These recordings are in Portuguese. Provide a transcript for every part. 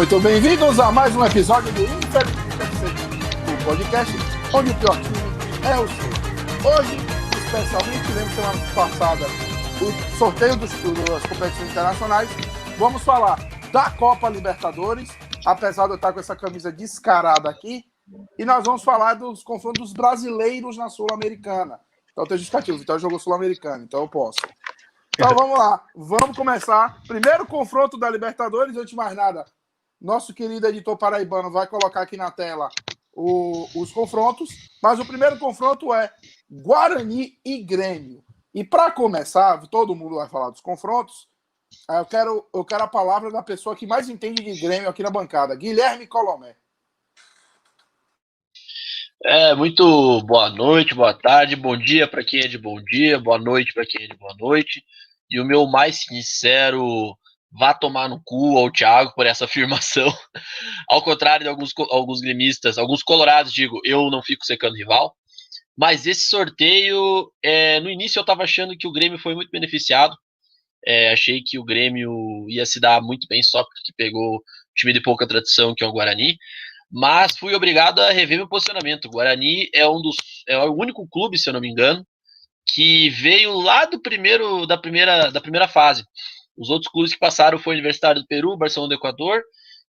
muito bem-vindos a mais um episódio do Infelizmente FC, o podcast onde o pior time é o seu. Hoje, especialmente, lembro semana passada, o sorteio das competições internacionais, vamos falar da Copa Libertadores, apesar de eu estar com essa camisa descarada aqui, e nós vamos falar dos confrontos brasileiros na Sul-Americana. Então tem justificativo, o Vitória jogou Sul-Americana, então eu posso. Então vamos lá, vamos começar. Primeiro confronto da Libertadores, antes de mais nada, nosso querido editor paraibano vai colocar aqui na tela os confrontos, mas o primeiro confronto é Guarani e Grêmio. E para começar, todo mundo vai falar dos confrontos, eu quero a palavra da pessoa que mais entende de Grêmio aqui na bancada, Guilherme Colomé. Muito boa noite, boa tarde, bom dia para quem é de bom dia, boa noite para quem é de boa noite. E o meu mais sincero, vá tomar no cu ao Thiago por essa afirmação. Ao contrário de alguns gremistas, alguns colorados, digo, eu não fico secando rival. Mas esse sorteio, no início eu estava achando que o Grêmio foi muito beneficiado. Achei que o Grêmio ia se dar muito bem só porque pegou um time de pouca tradição, que é o Guarani. Mas fui obrigado a rever meu posicionamento. O Guarani é o único clube, se eu não me engano, que veio lá da primeira fase. Os outros clubes que passaram foi o Universitário do Peru, Barcelona do Equador,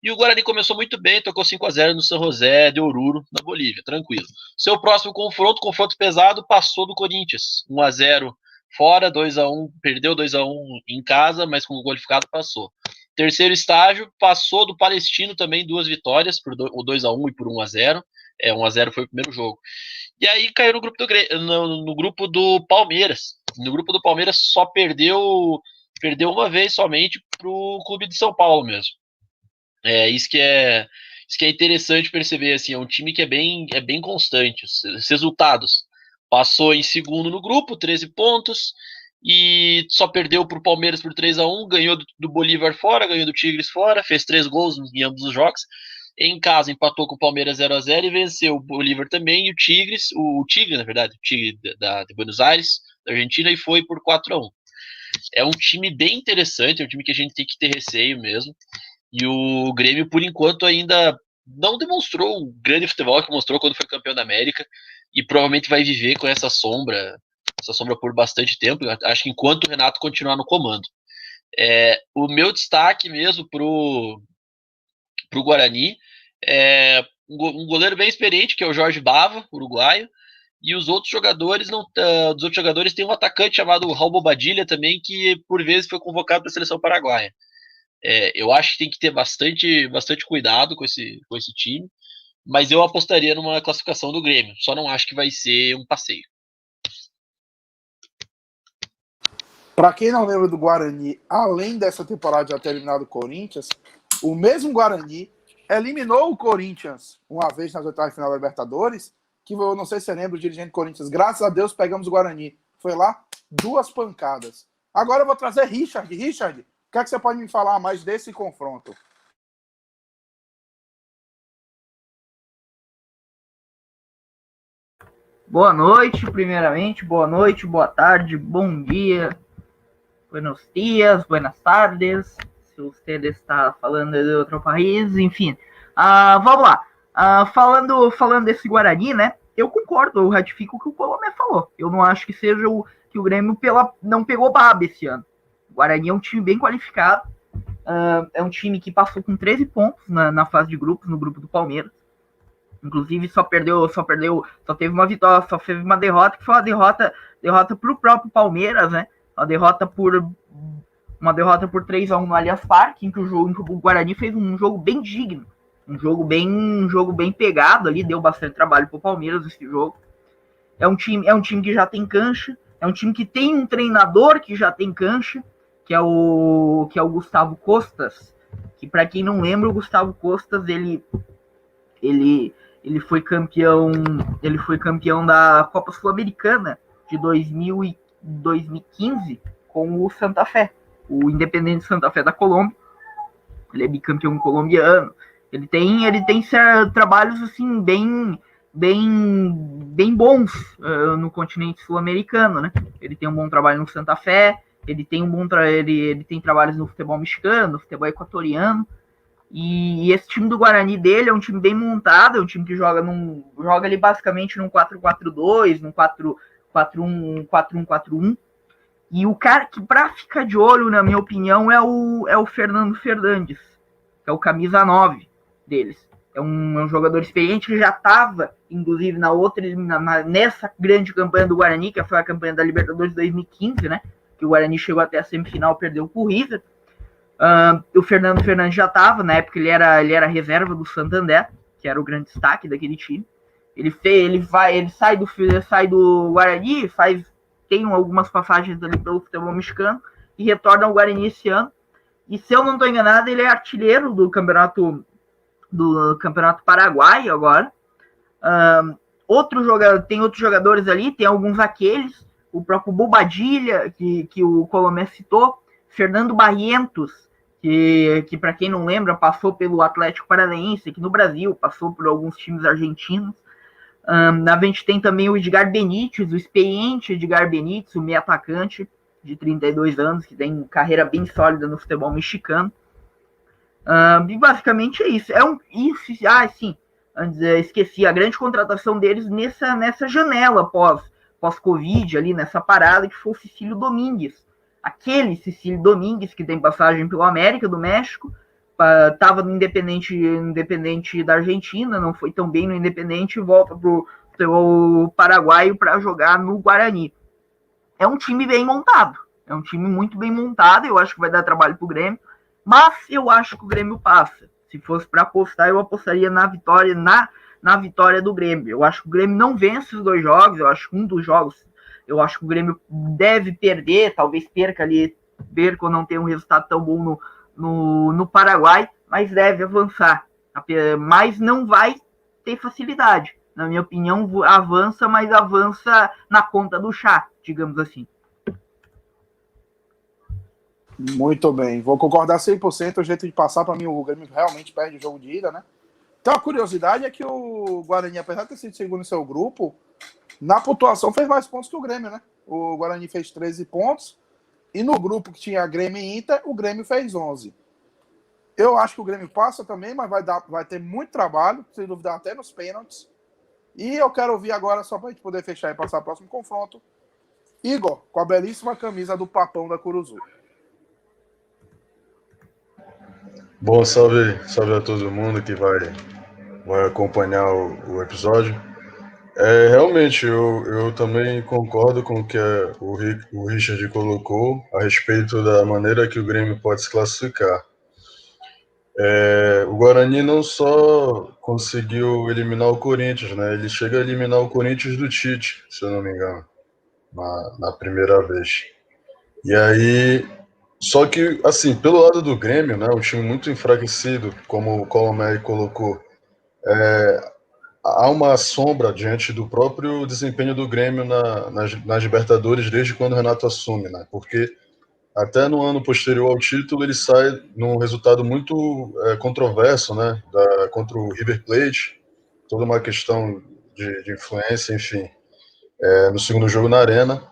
e o Guarani começou muito bem, tocou 5-0 no São José de Oruro, na Bolívia, tranquilo. Seu próximo confronto pesado, passou do Corinthians, 1-0 fora, 2-1, perdeu 2-1 em casa, mas com o qualificado passou. Terceiro estágio, passou do Palestino também, 2 vitórias, por 2-1 e por 1-0. 1-0 foi o primeiro jogo. E aí caiu no grupo do Palmeiras. No grupo do Palmeiras só perdeu uma vez somente pro Clube de São Paulo mesmo. Isso que é interessante perceber, assim, é um time que é bem constante. Os resultados. Passou em segundo no grupo, 13 pontos, e só perdeu pro Palmeiras por 3-1, ganhou do Bolívar fora, ganhou do Tigres fora, fez 3 gols em ambos os jogos. Em casa empatou com o Palmeiras 0-0 e venceu o Bolívar também, e o Tigre, na verdade, o Tigre de Buenos Aires, da Argentina, e foi por 4-1. É um time bem interessante, é um time que a gente tem que ter receio mesmo. E o Grêmio, por enquanto, ainda não demonstrou o grande futebol que mostrou quando foi campeão da América, e provavelmente vai viver com essa sombra por bastante tempo, acho que enquanto o Renato continuar no comando. O meu destaque mesmo pro Guarani é um goleiro bem experiente, que é o Jorge Bava, uruguaio, e os outros jogadores têm um atacante chamado Raul Bobadilla também, que por vezes foi convocado para a seleção paraguaia. Eu acho que tem que ter bastante cuidado com esse time, mas eu apostaria numa classificação do Grêmio, só não acho que vai ser um passeio. Para quem não lembra do Guarani, além dessa temporada já ter eliminado o Corinthians, o mesmo Guarani eliminou o Corinthians uma vez nas oitavas de final da Libertadores, que eu não sei se você lembra, o dirigente do Corinthians, graças a Deus pegamos o Guarani. Foi lá, 2 pancadas. Agora eu vou trazer Richard. Richard, o que é que você pode me falar mais desse confronto? Boa noite, primeiramente. Boa noite, boa tarde, bom dia. Buenos dias, buenas tardes. Se você está falando de outro país, enfim. Vamos lá. Falando desse Guarani, né? Eu concordo, eu ratifico o que o Colomé falou. Eu não acho que seja que o Grêmio não pegou baba esse ano. O Guarani é um time bem qualificado. É um time que passou com 13 pontos na fase de grupos, no grupo do Palmeiras. Inclusive só teve uma vitória, só teve uma derrota, que foi uma derrota para o próprio Palmeiras, né? Uma derrota por 3-1 no Allianz Parque, em que o Guarani fez um jogo bem digno, um jogo bem pegado ali, deu bastante trabalho pro Palmeiras esse jogo. É um time que já tem cancha, é um time que tem um treinador que já tem cancha, que é o Gustavo Costas, que para quem não lembra, o Gustavo Costas, ele foi campeão da Copa Sul-Americana de 2015 com o Santa Fé, o Independente Santa Fé da Colômbia. Ele é bicampeão colombiano. Ele tem trabalhos assim bem bons no continente sul-americano, né? Ele tem um bom trabalho no Santa Fé, ele tem trabalhos no futebol mexicano, no futebol equatoriano. E esse time do Guarani dele é um time bem montado, é um time que joga ali basicamente num 4-4-2, num 4-4-1, 4-1-4-1. E o cara que pra ficar de olho, na minha opinião, é o Fernando Fernandes, que é o camisa 9 deles. É um jogador experiente que já estava, inclusive, nessa grande campanha do Guarani, que foi a campanha da Libertadores 2015, né? Que o Guarani chegou até a semifinal, perdeu pro River. O Fernando Fernandes já estava, na época ele era reserva do Santander, que era o grande destaque daquele time. Ele sai do Guarani, tem algumas passagens ali pelo futebol mexicano e retorna ao Guarani esse ano. E se eu não estou enganado, ele é artilheiro do campeonato paraguaio agora. Tem outros jogadores ali, tem alguns aqueles, o próprio Bobadilha, que o Colomé citou, Fernando Barrientos, que para quem não lembra, passou pelo Atlético Paranaense aqui no Brasil, passou por alguns times argentinos. A gente tem também o Edgar Benítez, o experiente Edgar Benítez, o meio atacante de 32 anos, que tem carreira bem sólida no futebol mexicano. E basicamente é isso. Esqueci, a grande contratação deles nessa janela pós-Covid, ali nessa parada, que foi o Cecílio Domingues. Aquele Cecílio Domingues, que tem passagem pelo América do México, estava no Independente da Argentina, não foi tão bem no Independente, e volta pro paraguaio para jogar no Guarani. É um time bem montado, é um time muito bem montado, eu acho que vai dar trabalho pro Grêmio, mas eu acho que o Grêmio passa. Se fosse para apostar, eu apostaria na vitória do Grêmio. Eu acho que o Grêmio não vence os 2 jogos, eu acho que um dos jogos, eu acho que o Grêmio deve perder, talvez perca ou não tenha um resultado tão bom no Paraguai, mas deve avançar. Mas não vai ter facilidade. Na minha opinião, avança, mas avança na conta do chá, digamos assim. Muito bem, vou concordar 100%. O jeito de passar, para mim, o Grêmio realmente perde o jogo de ida, né? Então, a curiosidade é que o Guarani, apesar de ter sido segundo no seu grupo, na pontuação fez mais pontos que o Grêmio, né? O Guarani fez 13 pontos, e no grupo que tinha Grêmio e Inter, o Grêmio fez 11. Eu acho que o Grêmio passa também, mas vai ter muito trabalho, sem dúvida, até nos pênaltis. E eu quero ouvir agora, só para a gente poder fechar e passar o próximo confronto, Igor, com a belíssima camisa do Papão da Curuzu. Bom, salve a todo mundo que vai acompanhar o episódio. Realmente, eu também concordo com o que o Richard colocou a respeito da maneira que o Grêmio pode se classificar. O Guarani não só conseguiu eliminar o Corinthians, né? Ele chega a eliminar o Corinthians do Tite, se eu não me engano, na primeira vez. E aí, só que, assim, pelo lado do Grêmio, né, um time muito enfraquecido, como o Colomé colocou, há uma sombra diante do próprio desempenho do Grêmio nas Libertadores desde quando o Renato assume, né? Porque até no ano posterior ao título ele sai num resultado muito controverso, né? Contra o River Plate, toda uma questão de influência, enfim, no segundo jogo na Arena.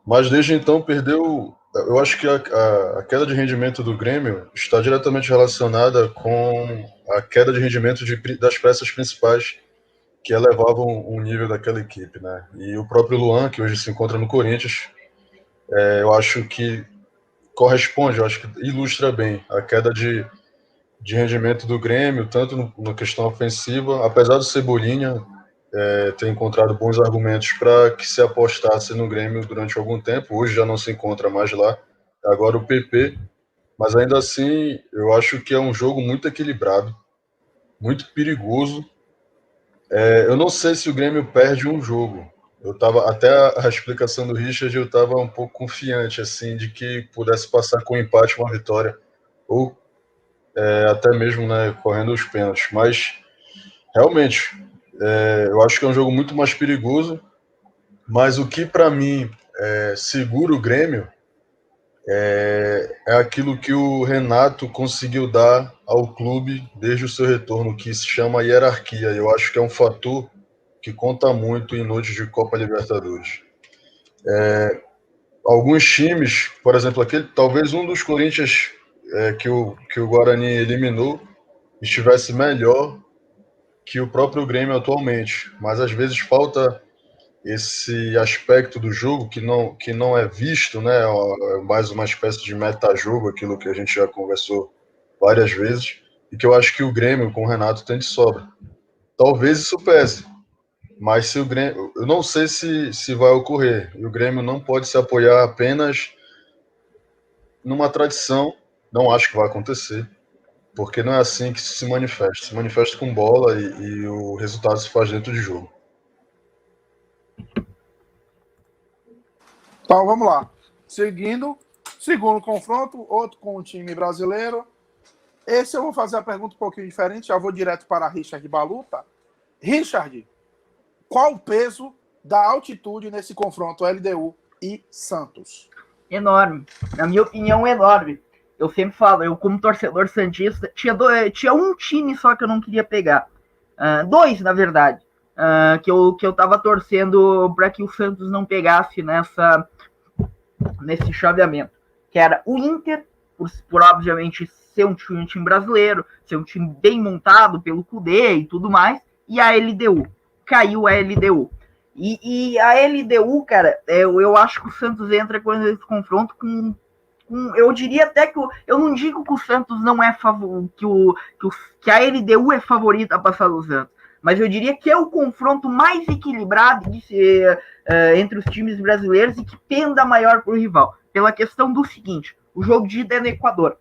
Mas desde então perdeu. Eu acho que a queda de rendimento do Grêmio está diretamente relacionada com a queda de rendimento das peças principais que elevavam o nível daquela equipe, né? E o próprio Luan, que hoje se encontra no Corinthians, eu acho que corresponde, eu acho que ilustra bem a queda de rendimento do Grêmio, tanto na questão ofensiva, apesar do Cebolinha ter encontrado bons argumentos para que se apostasse no Grêmio durante algum tempo, hoje já não se encontra mais lá, agora o PP, mas ainda assim eu acho que é um jogo muito equilibrado, muito perigoso. Eu não sei se o Grêmio perde um jogo. Até a explicação do Richard, eu estava um pouco confiante assim de que pudesse passar com um empate, uma vitória, ou até mesmo, né, correndo os pênaltis. Mas realmente eu acho que é um jogo muito mais perigoso. Mas o que para mim segura o Grêmio é aquilo que o Renato conseguiu dar ao clube desde o seu retorno, que se chama hierarquia. Eu acho que é um fator que conta muito em noites de Copa Libertadores. Alguns times, por exemplo, talvez um dos Corinthians que o Guarani eliminou, estivesse melhor que o próprio Grêmio atualmente, mas às vezes falta esse aspecto do jogo que não é visto, né? É mais uma espécie de metajogo, aquilo que a gente já conversou várias vezes, e que eu acho que o Grêmio com o Renato tem de sobra. Talvez isso pese, mas se o Grêmio, eu não sei se vai ocorrer, e o Grêmio não pode se apoiar apenas numa tradição, não acho que vai acontecer, porque não é assim que se manifesta com bola e o resultado se faz dentro de jogo. Então vamos lá. Seguindo, segundo confronto, outro com o time brasileiro. Esse eu vou fazer a pergunta um pouquinho diferente, já vou direto para Richard Baluta. Richard, qual o peso da altitude nesse confronto LDU e Santos? Enorme. Na minha opinião, enorme. Eu sempre falo, eu como torcedor santista, tinha um time só que eu não queria pegar. Dois, na verdade. Que eu tava torcendo para que o Santos não pegasse nesse chaveamento. Que era o Inter, por obviamente ser um time brasileiro, ser um time bem montado pelo Cudê e tudo mais, e a LDU. Caiu a LDU. E a LDU, cara, eu acho que o Santos entra com esse confronto com eu diria até que eu não digo que o Santos não é que a LDU é favorita a passar do Santos, mas eu diria que é o confronto mais equilibrado entre os times brasileiros e que penda maior para o rival, pela questão do seguinte: o jogo de ida é no Equador.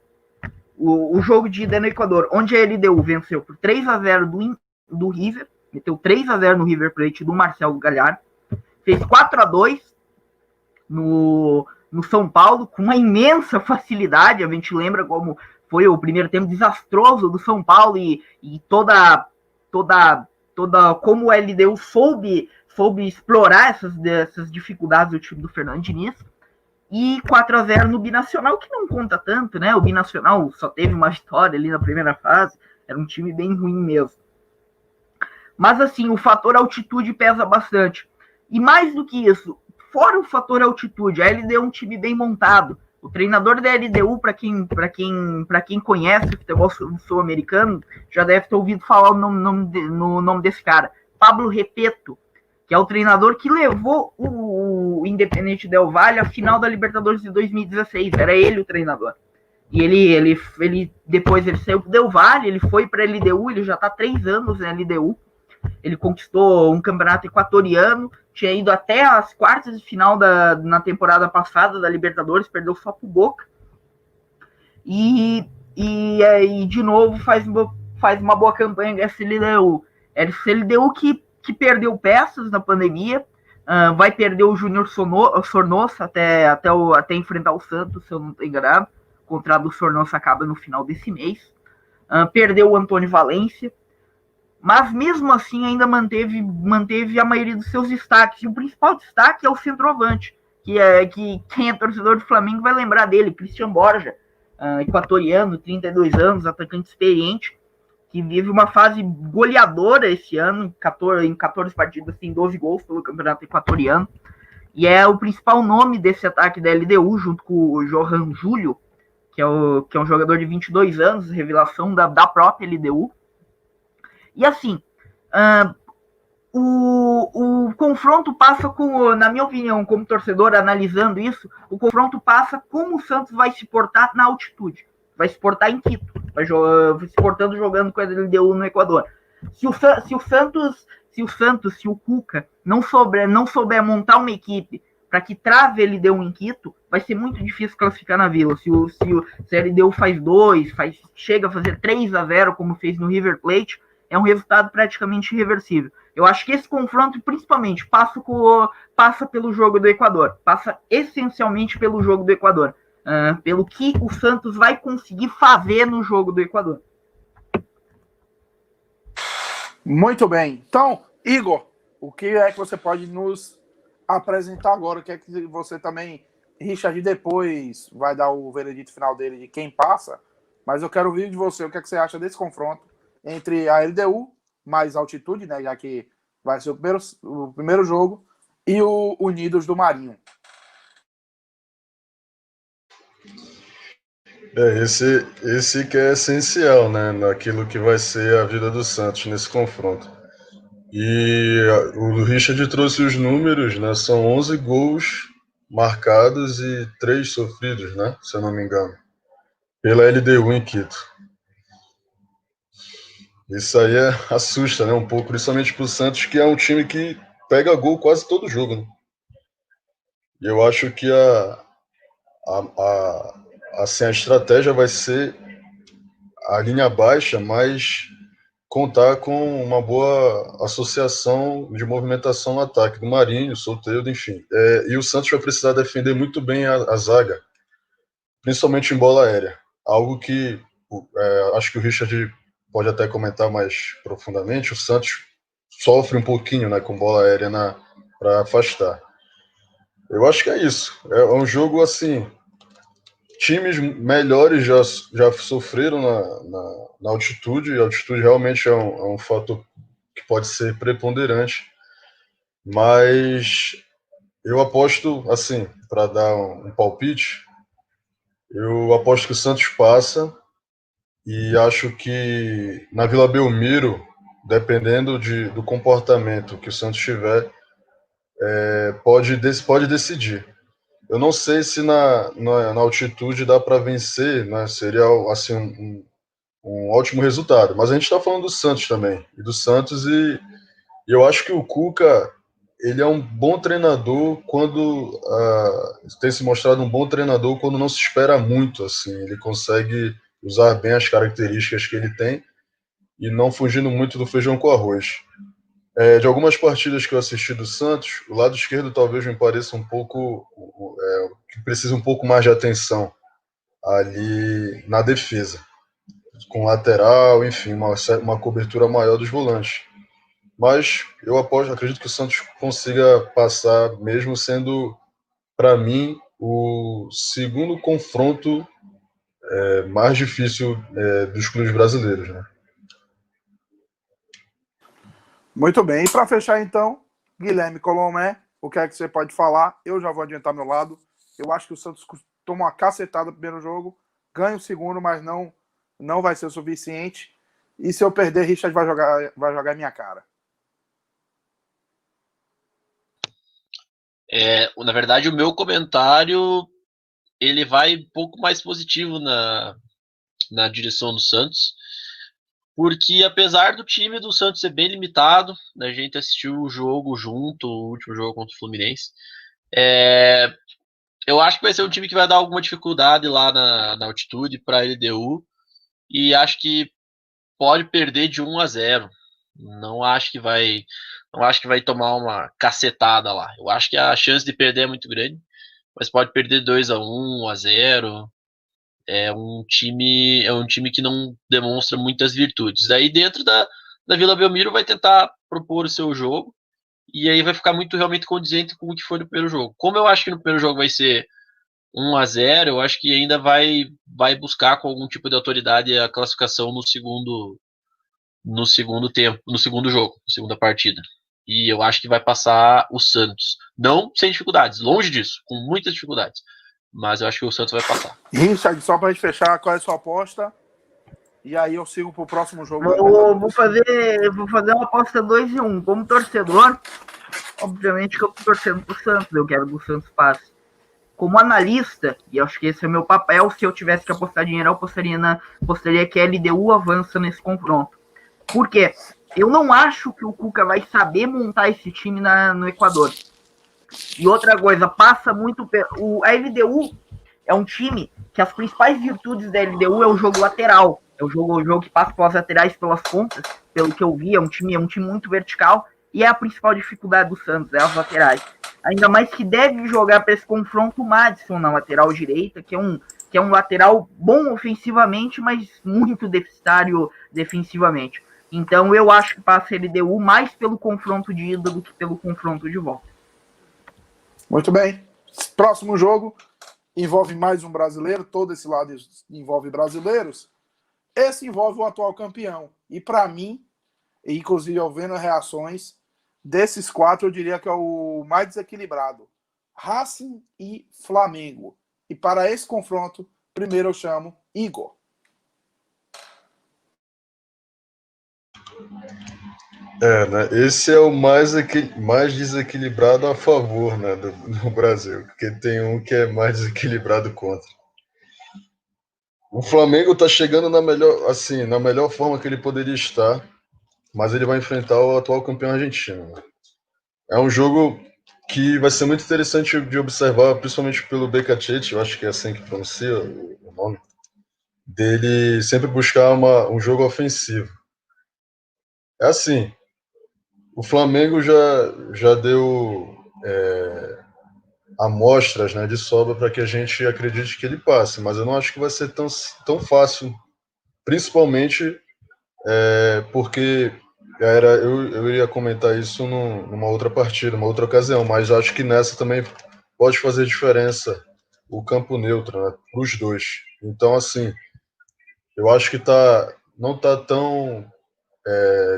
O jogo de ida é no Equador, onde a LDU venceu por 3-0 do River, meteu 3-0 no River Plate do Marcelo Gallardo, fez 4-2 no São Paulo, com uma imensa facilidade. A gente lembra como foi o primeiro tempo desastroso do São Paulo e toda como o LDU soube explorar essas dificuldades do time do Fernando Diniz. E 4-0 no Binacional, que não conta tanto, né? O Binacional só teve uma vitória ali na primeira fase, era um time bem ruim mesmo. Mas assim, o fator altitude pesa bastante. E mais do que isso, fora o fator altitude, a LDU é um time bem montado. O treinador da LDU, para quem conhece o futebol sul-americano, já deve ter ouvido falar no nome desse cara, Pablo Repeto, que é o treinador que levou o Independente Del Valle à final da Libertadores de 2016. Era ele o treinador. E ele depois ele saiu pro Del Valle, ele foi para a LDU, ele já está 3 anos na LDU. Ele conquistou um campeonato equatoriano, tinha ido até as quartas de final na temporada passada da Libertadores, perdeu só pro Boca. E de novo faz uma boa campanha com essa LDU. Essa LDU que perdeu peças na pandemia, vai perder o Júnior Sornosa até enfrentar o Santos, se eu não estou enganado. O contrato do Sornosa acaba no final desse mês. Perdeu o Antônio Valência, mas mesmo assim ainda manteve a maioria dos seus destaques. E o principal destaque é o centroavante, que quem é torcedor do Flamengo vai lembrar dele, Christian Borja, equatoriano, 32 anos, atacante experiente, que vive uma fase goleadora esse ano, em 14 partidas tem 12 gols pelo campeonato equatoriano, e é o principal nome desse ataque da LDU, junto com o Johan Júlio, que é um jogador de 22 anos, revelação da própria LDU. E assim, o confronto passa na minha opinião, como torcedor, analisando isso, o confronto passa como o Santos vai se portar na altitude. Vai se portar em Quito, vai se portando jogando com a LDU no Equador. Se o Cuca não souber montar uma equipe para que trave a LDU em Quito, vai ser muito difícil classificar na Vila. Se a LDU faz 2, chega a fazer 3-0, como fez no River Plate, é um resultado praticamente irreversível. Eu acho que esse confronto, principalmente, passa pelo jogo do Equador. Passa essencialmente pelo jogo do Equador. Pelo que o Santos vai conseguir fazer no jogo do Equador. Muito bem. Então, Igor, o que é que você pode nos apresentar agora? O que é que você também... Richard depois vai dar o veredito final dele de quem passa, mas eu quero ouvir de você o que é que você acha desse confronto entre a LDU, mais altitude, né, já que vai ser o primeiro jogo, e o Unidos do Marinho. Esse que é essencial, né, naquilo que vai ser a vida do Santos nesse confronto. E o Richard trouxe os números, né, são 11 gols marcados e 3 sofridos, né, se eu não me engano, pela LDU em Quito. Isso aí assusta, né, um pouco, principalmente pro Santos, que é um time que pega gol quase todo jogo, né? E eu acho que assim, a estratégia vai ser a linha baixa, mas contar com uma boa associação de movimentação no ataque do Marinho, Soteldo, enfim. E o Santos vai precisar defender muito bem a zaga, principalmente em bola aérea. Algo que acho que o Richard pode até comentar mais profundamente. O Santos sofre um pouquinho, né, com bola aérea para afastar. Eu acho que é isso. É um jogo assim. Times melhores já sofreram na altitude, e a altitude realmente é um fator que pode ser preponderante, mas eu aposto, assim, para dar um palpite, eu aposto que o Santos passa e acho que na Vila Belmiro, dependendo do comportamento que o Santos tiver, pode decidir. Eu não sei se na altitude dá para vencer, né? Seria assim um ótimo resultado. Mas a gente está falando do Santos também, e do Santos, e eu acho que o Cuca ele é um bom treinador quando tem se mostrado um bom treinador quando não se espera muito, assim. Ele consegue usar bem as características que ele tem e não fugindo muito do feijão com arroz. De algumas partidas que eu assisti do Santos, o lado esquerdo talvez me pareça um pouco que precisa um pouco mais de atenção ali na defesa, com lateral, enfim, uma cobertura maior dos volantes. Mas eu acredito que o Santos consiga passar, mesmo sendo, para mim, o segundo confronto mais difícil dos clubes brasileiros, né? Muito bem. E para fechar, então, Guilherme Colomé, o que é que você pode falar? Eu já vou adiantar meu lado. Eu acho que o Santos toma uma cacetada no primeiro jogo, ganha o segundo, mas não vai ser o suficiente. E se eu perder, Richard vai jogar minha cara. Na verdade, o meu comentário ele vai um pouco mais positivo na direção do Santos, porque apesar do time do Santos ser bem limitado, né, a gente assistiu o jogo junto, o último jogo contra o Fluminense, eu acho que vai ser um time que vai dar alguma dificuldade lá na altitude para a LDU, e acho que pode perder de 1-0. Não acho que vai tomar uma cacetada lá. Eu acho que a chance de perder é muito grande, mas pode perder 2-1, 1-0. É um time que não demonstra muitas virtudes. Daí dentro da Vila Belmiro vai tentar propor o seu jogo, e aí vai ficar muito realmente condizente com o que foi no primeiro jogo. Como eu acho que no primeiro jogo vai ser 1-0, eu acho que ainda vai buscar com algum tipo de autoridade a classificação no segundo tempo, no segundo jogo, na segunda partida. E eu acho que vai passar o Santos. Não sem dificuldades, longe disso, com muitas dificuldades. Mas eu acho que o Santos vai passar. Richard, só pra gente fechar, qual é a sua aposta? E aí eu sigo pro próximo jogo. Vou fazer uma aposta 2-1. Como torcedor, obviamente que eu tô torcendo pro Santos, eu quero que o Santos passe. Como analista, e acho que esse é o meu papel, se eu tivesse que apostar dinheiro, eu apostaria que a LDU avança nesse confronto. Por quê? Eu não acho que o Cuca vai saber montar esse time no Equador. E outra coisa, passa muito... A LDU é um time que as principais virtudes da LDU é o jogo lateral. É o jogo que passa pelas laterais, pelas pontas. Pelo que eu vi, é um time muito vertical. E é a principal dificuldade do Santos, é as laterais. Ainda mais que deve jogar para esse confronto o Madison na lateral direita, que é um lateral bom ofensivamente, mas muito deficitário defensivamente. Então eu acho que passa a LDU mais pelo confronto de ida do que pelo confronto de volta. Muito bem. Próximo jogo envolve mais um brasileiro. Todo esse lado envolve brasileiros. Esse envolve o atual campeão. E para mim, inclusive eu vendo reações, desses 4 eu diria que é o mais desequilibrado. Racing e Flamengo. E para esse confronto, Primeiro eu chamo Igor. Né? Esse é o mais desequilibrado a favor, né, do Brasil, porque tem um que é mais desequilibrado contra. O Flamengo está chegando na melhor forma que ele poderia estar, mas ele vai enfrentar o atual campeão argentino. Né? É um jogo que vai ser muito interessante de observar, principalmente pelo Becachete, eu acho que é assim que pronuncia o nome, dele sempre buscar um jogo ofensivo. É assim, o Flamengo já deu amostras, né, de sobra para que a gente acredite que ele passe, mas eu não acho que vai ser tão fácil, principalmente porque eu iria comentar isso numa outra partida, uma outra ocasião, mas acho que nessa também pode fazer diferença o campo neutro, né, para os dois. Então, assim, eu acho que não está tão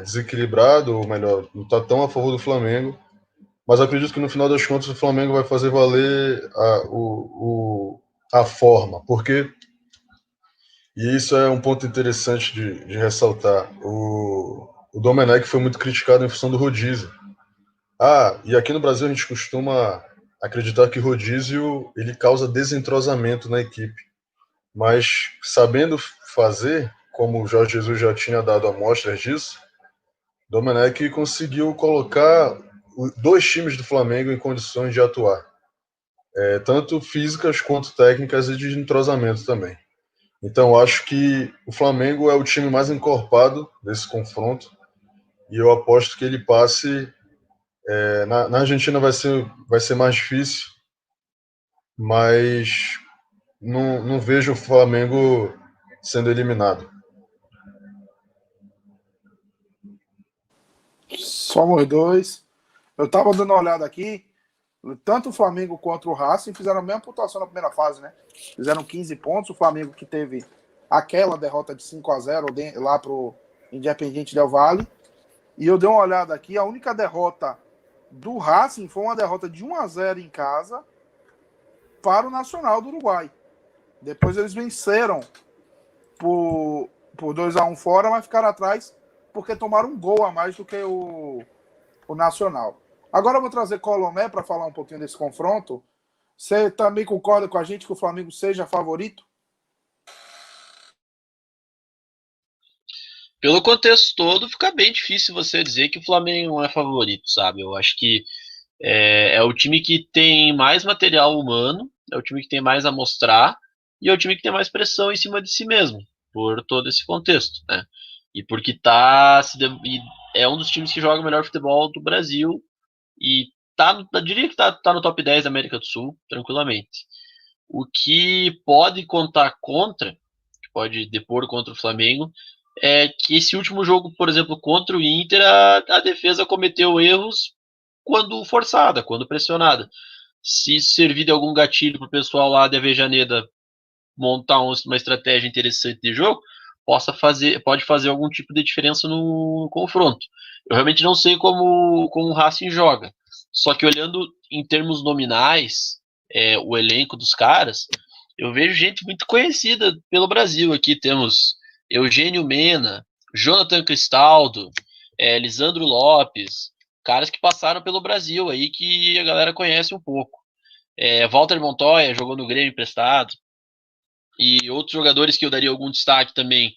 desequilibrado, ou melhor, não está tão a favor do Flamengo, mas acredito que no final das contas o Flamengo vai fazer valer a forma, porque, e isso é um ponto interessante de ressaltar, o Domenech foi muito criticado em função do rodízio. E aqui no Brasil a gente costuma acreditar que rodízio ele causa desentrosamento na equipe, mas sabendo fazer, como o Jorge Jesus já tinha dado amostras disso, Domenech conseguiu colocar dois times do Flamengo em condições de atuar, tanto físicas quanto técnicas e de entrosamento também. Então, acho que o Flamengo é o time mais encorpado desse confronto e eu aposto que ele passe. Na Argentina vai ser mais difícil, mas não vejo o Flamengo sendo eliminado. Somos dois. Eu estava dando uma olhada aqui. Tanto o Flamengo quanto o Racing fizeram a mesma pontuação na primeira fase, né? Fizeram 15 pontos. O Flamengo que teve aquela derrota de 5-0 lá pro Independiente Del Valle. E eu dei uma olhada aqui. A única derrota do Racing foi uma derrota de 1-0 em casa para o Nacional do Uruguai. Depois eles venceram por 2-1 fora, mas ficaram atrás porque tomaram um gol a mais do que o Nacional. Agora eu vou trazer Colomé para falar um pouquinho desse confronto. Você também concorda com a gente que o Flamengo seja favorito? Pelo contexto todo, fica bem difícil você dizer que o Flamengo não é favorito, sabe? Eu acho que é o time que tem mais material humano, é o time que tem mais a mostrar e é o time que tem mais pressão em cima de si mesmo, por todo esse contexto, né? E porque é um dos times que joga o melhor futebol do Brasil e eu diria que tá no top 10 da América do Sul, tranquilamente. O que pode contar contra, que pode depor contra o Flamengo, é que esse último jogo, por exemplo, contra o Inter, a defesa cometeu erros quando forçada, quando pressionada. Se isso servir de algum gatilho para o pessoal lá de Avejaneda montar uma estratégia interessante de jogo, pode fazer algum tipo de diferença no confronto. Eu realmente não sei como o Racing joga. Só que olhando em termos nominais, o elenco dos caras, eu vejo gente muito conhecida pelo Brasil. Aqui temos Eugênio Mena, Jonathan Cristaldo, Lisandro Lopes, caras que passaram pelo Brasil aí que a galera conhece um pouco. Walter Montoya jogou no Grêmio emprestado. E outros jogadores que eu daria algum destaque também.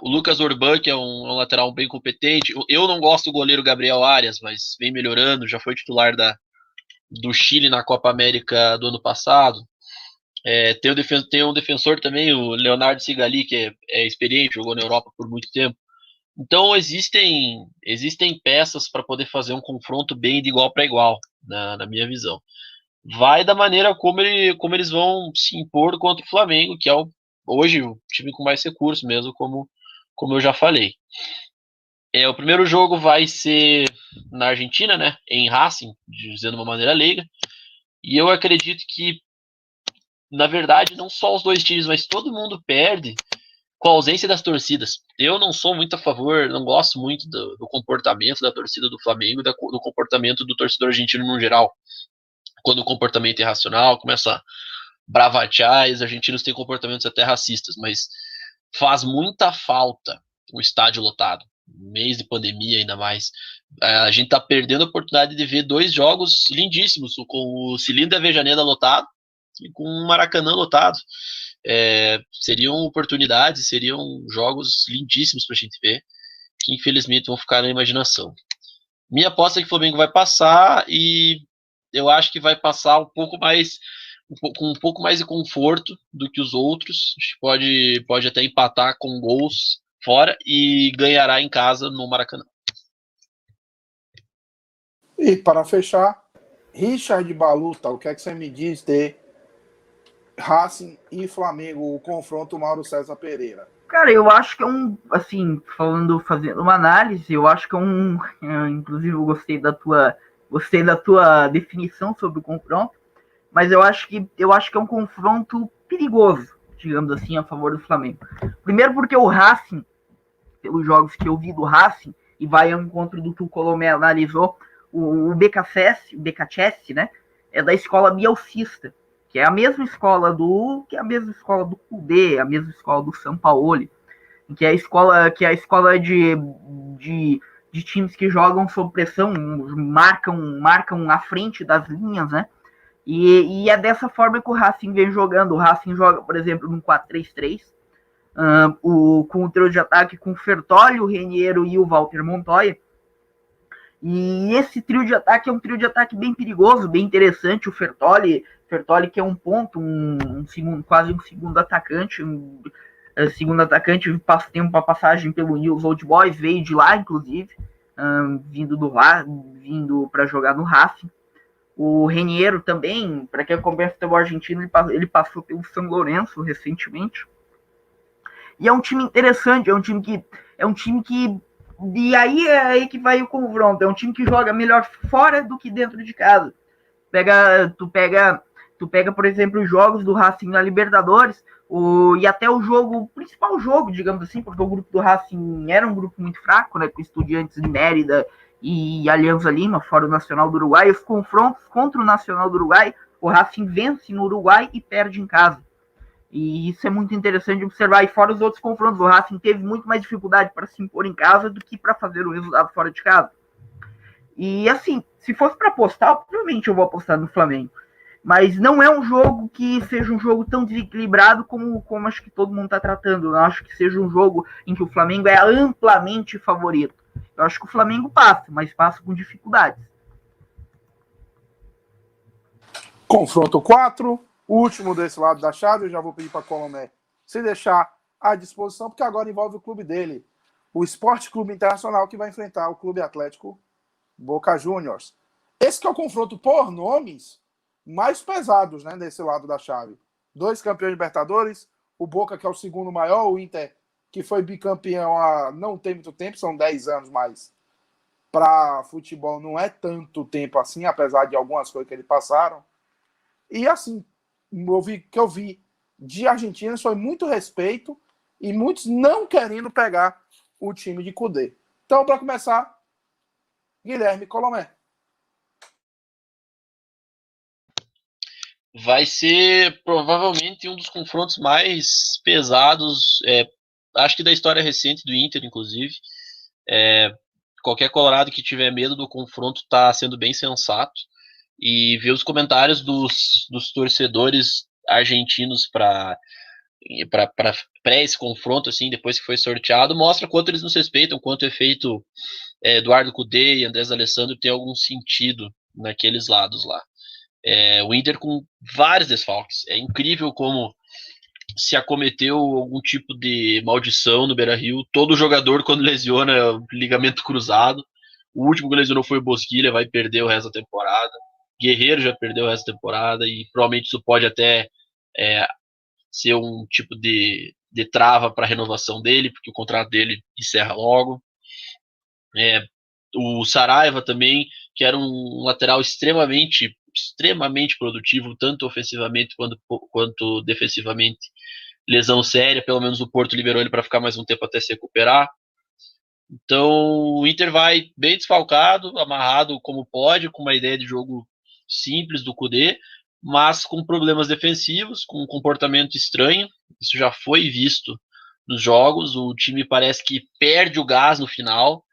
O Lucas Orban, que é um lateral bem competente. Eu não gosto do goleiro Gabriel Arias, mas vem melhorando, já foi titular do Chile na Copa América do ano passado. Tem um defensor também, o Leonardo Sigali, que é experiente, jogou na Europa por muito tempo. Então existem peças para poder fazer um confronto bem de igual para igual, na minha visão. Vai da maneira como eles vão se impor contra o Flamengo, que é hoje o time com mais recursos mesmo, como eu já falei. O primeiro jogo vai ser na Argentina, né, em Racing, dizendo de uma maneira leiga, e eu acredito que, na verdade, não só os dois times, mas todo mundo perde com a ausência das torcidas. Eu não sou muito a favor, não gosto muito do comportamento da torcida do Flamengo e do comportamento do torcedor argentino no geral. Quando o comportamento é irracional, começa a bravatear, e os argentinos têm comportamentos até racistas, mas faz muita falta o estádio lotado, mês de pandemia ainda mais. A gente tá perdendo a oportunidade de ver 2 jogos lindíssimos, com o Cilindro e Avejaneda lotado e com o Maracanã lotado. Seriam oportunidades, seriam jogos lindíssimos pra gente ver, que infelizmente vão ficar na imaginação. Minha aposta é que o Flamengo vai passar, e eu acho que vai passar com um pouco mais de conforto do que os outros. Acho que pode até empatar com gols fora e ganhará em casa no Maracanã. E para fechar, Richard Baluta, o que é que você me diz de Racing e Flamengo, o confronto Mauro César Pereira? Cara, eu acho que é assim, fazendo uma análise, eu acho que inclusive eu gostei da tua definição sobre o confronto, mas eu acho que é um confronto perigoso, digamos assim, a favor do Flamengo. Primeiro porque o Racing, pelos jogos que eu vi do Racing, e vai ao encontro do que o Colomé analisou, o BKCS, né, é da escola bielcista, que é a mesma escola do Kudê, a mesma escola do Sampaoli, que é a escola de times que jogam sob pressão, marcam à frente das linhas, né? E é dessa forma que o Racing vem jogando. O Racing joga, por exemplo, no 4-3-3, com o trio de ataque com o Fertoli, o Reniero e o Walter Montoya. E esse trio de ataque é um trio de ataque bem perigoso, bem interessante. O Fertoli que é um ponto, quase um segundo atacante, tem uma passagem pelo News Old Boys, veio de lá, inclusive, vindo para jogar no Racing. O Reniero também, para quem acompanha futebol argentino, ele passou pelo São Lourenço recentemente. E é um time interessante, é um time que e aí é aí que vai o confronto. É um time que joga melhor fora do que dentro de casa. Tu pega, por exemplo, os jogos do Racing na Libertadores, e até o principal jogo, digamos assim, porque o grupo do Racing era um grupo muito fraco, né, com Estudiantes de Mérida e Alianza Lima, fora o Nacional do Uruguai. Os confrontos contra o Nacional do Uruguai, o Racing vence no Uruguai e perde em casa. E isso é muito interessante de observar. E fora os outros confrontos, o Racing teve muito mais dificuldade para se impor em casa do que para fazer o resultado fora de casa. E assim, se fosse para apostar, provavelmente eu vou apostar no Flamengo. Mas não é um jogo que seja um jogo tão desequilibrado como acho que todo mundo está tratando. Eu acho que seja um jogo em que o Flamengo é amplamente favorito. Eu acho que o Flamengo passa, mas passa com dificuldades. Confronto 4, o último desse lado da chave. Eu já vou pedir para Colomé se deixar à disposição, porque agora envolve o clube dele, o Esporte Clube Internacional, que vai enfrentar o Clube Atlético Boca Juniors. Esse que é o confronto por nomes mais pesados, né, desse lado da chave. 2 campeões Libertadores, o Boca, que é o segundo maior, o Inter, que foi bicampeão há não tem muito tempo, são 10 anos, mas para futebol não é tanto tempo assim, apesar de algumas coisas que eles passaram. E assim, eu vi de argentinos foi muito respeito e muitos não querendo pegar o time de Kudê. Então, para começar, Guilherme Colomé. Vai ser provavelmente um dos confrontos mais pesados, acho que da história recente do Inter, inclusive. Qualquer colorado que tiver medo do confronto está sendo bem sensato. E ver os comentários dos torcedores argentinos para esse confronto, assim, depois que foi sorteado, mostra quanto eles nos respeitam, quanto o efeito Eduardo Cudê e Andrés Alessandro tem algum sentido naqueles lados lá. O Inter com vários desfalques. É incrível como se acometeu algum tipo de maldição no Beira-Rio. Todo jogador, quando lesiona, ligamento cruzado. O último que lesionou foi o Bosquilha, vai perder o resto da temporada. Guerreiro já perdeu o resto da temporada e provavelmente isso pode até ser um tipo de trava para a renovação dele, porque o contrato dele encerra logo. O Saraiva também, que era um lateral extremamente produtivo, tanto ofensivamente quanto defensivamente. Lesão séria, pelo menos o Porto liberou ele para ficar mais um tempo até se recuperar. Então o Inter vai bem desfalcado, amarrado como pode, com uma ideia de jogo simples do Kudê, mas com problemas defensivos, com um comportamento estranho. Isso já foi visto nos jogos. O time parece que perde o gás no final.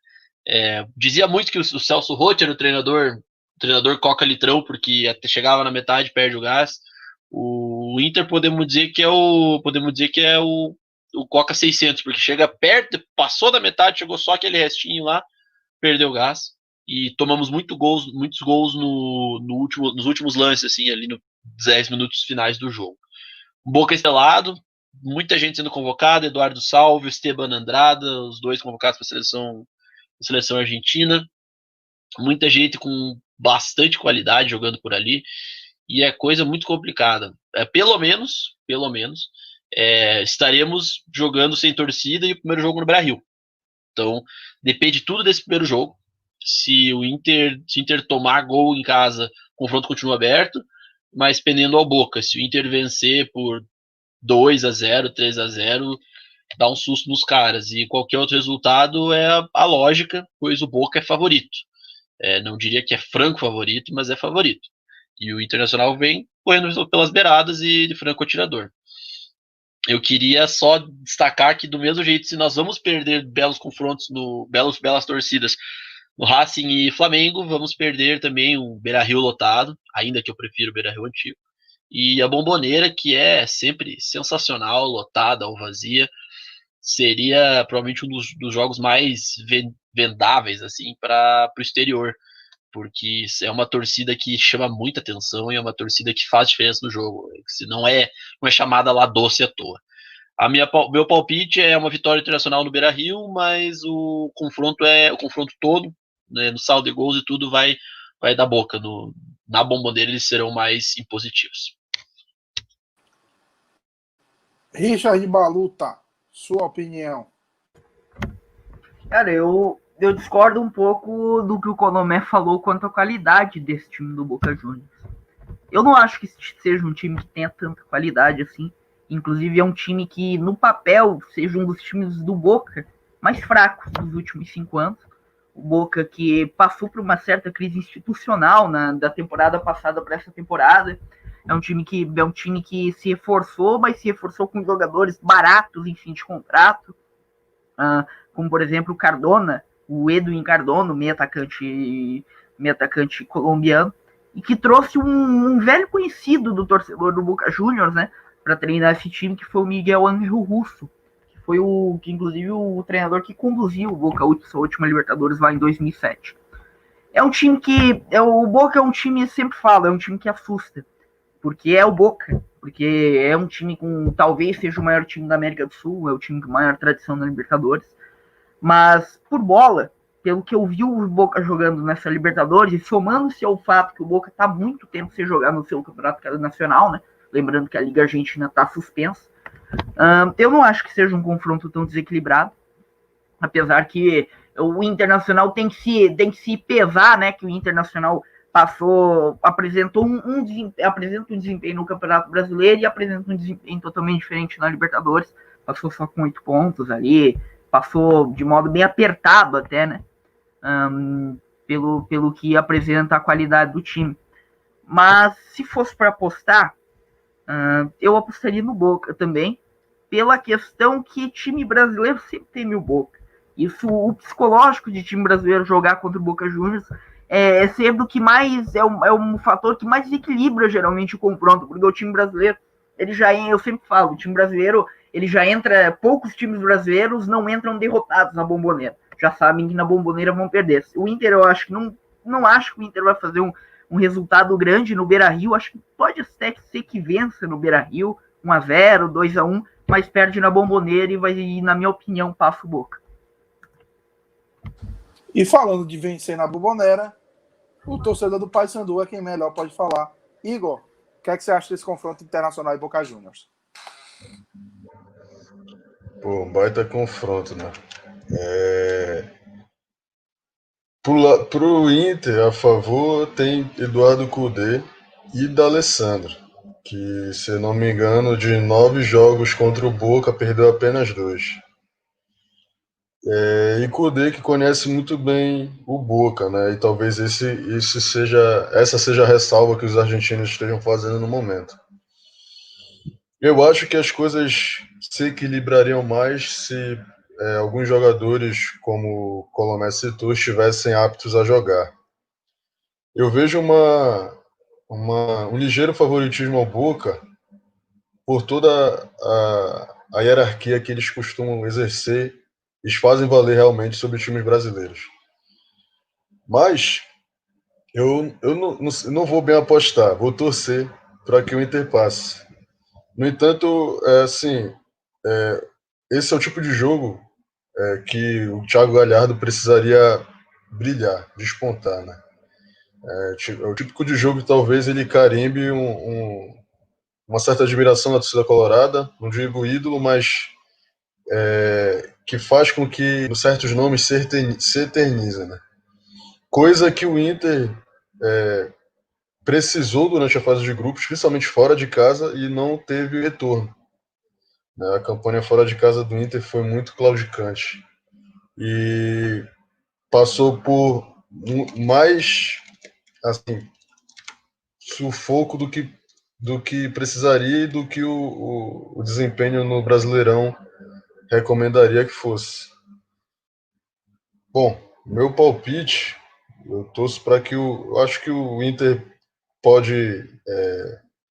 Dizia muito que o Celso Roth era o treinador coca-litrão, porque até chegava na metade perde o gás. O Inter podemos dizer que é o Coca 600, porque chega perto, passou da metade, chegou só aquele restinho lá, perdeu o gás. E tomamos muitos gols nos últimos lances, assim, ali nos 10 minutos finais do jogo. Boca estelado, muita gente sendo convocada, Eduardo Salvio, Esteban Andrada, os dois convocados para a seleção argentina. Muita gente com bastante qualidade jogando por ali, e é coisa muito complicada. Pelo menos, estaremos jogando sem torcida e o primeiro jogo no Brasil. Então, depende tudo desse primeiro jogo. Se o Inter tomar gol em casa, o confronto continua aberto, mas pendendo ao Boca. Se o Inter vencer por 2-0, 3-0, dá um susto nos caras. E qualquer outro resultado é a lógica, pois o Boca é favorito. Não diria que é franco favorito, mas é favorito. E o Internacional vem correndo pelas beiradas e de franco atirador. Eu queria só destacar que, do mesmo jeito, se nós vamos perder belos confrontos, belas torcidas no Racing e Flamengo, vamos perder também um Beira-Rio lotado, ainda que eu prefiro o Beira-Rio antigo. E a Bombonera, que é sempre sensacional, lotada ou vazia, seria provavelmente um dos jogos mais vendáveis assim, para o exterior, porque é uma torcida que chama muita atenção e é uma torcida que faz diferença no jogo. Se não é chamada lá doce à toa. Meu palpite é uma vitória internacional no Beira-Rio, mas o confronto todo, né, no saldo de gols e tudo vai dar Boca. Na Bombonera eles serão mais impositivos. Richard Baluta, sua opinião. Cara, eu discordo um pouco do que o Conomé falou quanto à qualidade desse time do Boca Juniors. Eu não acho que seja um time que tenha tanta qualidade assim. Inclusive é um time que, no papel, seja um dos times do Boca mais fracos dos últimos 5 anos. O Boca que passou por uma certa crise institucional da temporada passada para essa temporada. É um time que se reforçou, mas se reforçou com jogadores baratos em fim de contrato. Como, por exemplo, o Cardona, o Edwin Cardona, meio atacante colombiano, e que trouxe um velho conhecido do torcedor do Boca Juniors, né, para treinar esse time, que foi o Miguel Ángel Russo, que foi inclusive o treinador que conduziu o Boca sua última Libertadores lá em 2007. É um time que o Boca é um time, sempre falo, é um time que assusta, porque é o Boca, porque é um time com, talvez seja o maior time da América do Sul, é o time com maior tradição na Libertadores, mas por bola, pelo que eu vi o Boca jogando nessa Libertadores, e somando-se ao fato que o Boca está há muito tempo sem jogar no seu campeonato nacional, né? Lembrando que a Liga Argentina está suspensa, eu não acho que seja um confronto tão desequilibrado, apesar que o Internacional tem que se pesar, né? Que o Internacional apresentou apresenta um desempenho no Campeonato Brasileiro e apresenta um desempenho totalmente diferente na Libertadores. Passou só com 8 pontos ali, passou de modo bem apertado até, né? Pelo que apresenta a qualidade do time. Mas se fosse para apostar, eu apostaria no Boca também, pela questão que time brasileiro sempre teme o Boca. Isso, o psicológico de time brasileiro jogar contra o Boca Juniors é sempre o que mais é um fator que mais equilibra geralmente o confronto, porque o time brasileiro, eu sempre falo, o time brasileiro, ele já entra, poucos times brasileiros não entram derrotados na Bombonera, já sabem que na Bombonera vão perder. O Inter, eu acho que não acho que o Inter vai fazer um resultado grande no Beira-Rio, acho que pode até ser que vença no Beira-Rio, 1-0, 2-1, mas perde na Bombonera e na minha opinião, passa o Boca. E falando de vencer na Bombonera, o torcedor do Paysandu é quem melhor pode falar. Igor, o que é que você acha desse confronto Internacional e Boca Juniors? Pô, um baita confronto, né? Pro Inter, a favor, tem Eduardo Cudê e D'Alessandro, que, se eu não me engano, de 9 jogos contra o Boca, perdeu apenas 2. E Kudê que conhece muito bem o Boca, né? E talvez essa seja a ressalva que os argentinos estejam fazendo no momento. Eu acho que as coisas se equilibrariam mais se alguns jogadores, como o Colomé citou, estivessem aptos a jogar. Eu vejo um ligeiro favoritismo ao Boca por toda a hierarquia que eles costumam exercer, eles fazem valer realmente sobre times brasileiros. Mas eu não vou bem apostar, vou torcer para que o Inter passe. No entanto, esse é o tipo de jogo que o Thiago Galhardo precisaria brilhar, despontar, né? É o típico de jogo que talvez ele carimbe uma certa admiração da torcida colorada, não digo ídolo, mas que faz com que certos nomes se eternizem, né? Coisa que o Inter precisou durante a fase de grupos, principalmente fora de casa, e não teve retorno. A campanha fora de casa do Inter foi muito claudicante e passou por mais assim, sufoco do que precisaria e do que o desempenho no Brasileirão recomendaria que fosse. Bom, meu palpite, eu torço para que eu acho que o Inter pode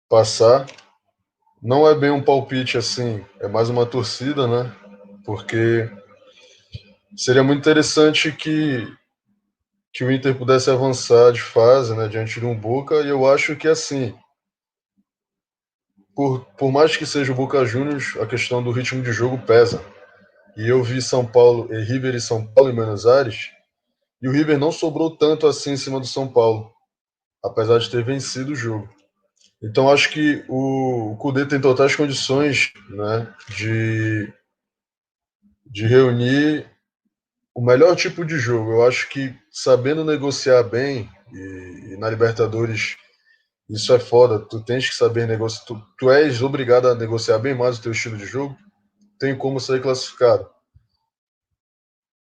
passar. Não é bem um palpite assim, é mais uma torcida, né? Porque seria muito interessante que o Inter pudesse avançar de fase, né, diante de um Boca, e eu acho que assim, por mais que seja o Boca Juniors, a questão do ritmo de jogo pesa. E eu vi São Paulo, River e São Paulo em Buenos Aires, e o River não sobrou tanto assim em cima do São Paulo, apesar de ter vencido o jogo. Então acho que o Kudê tem totais condições, né, de reunir o melhor tipo de jogo. Eu acho que sabendo negociar bem, e na Libertadores isso é foda, tu tens que saber negociar, tu és obrigado a negociar bem mais o teu estilo de jogo, tem como sair classificado.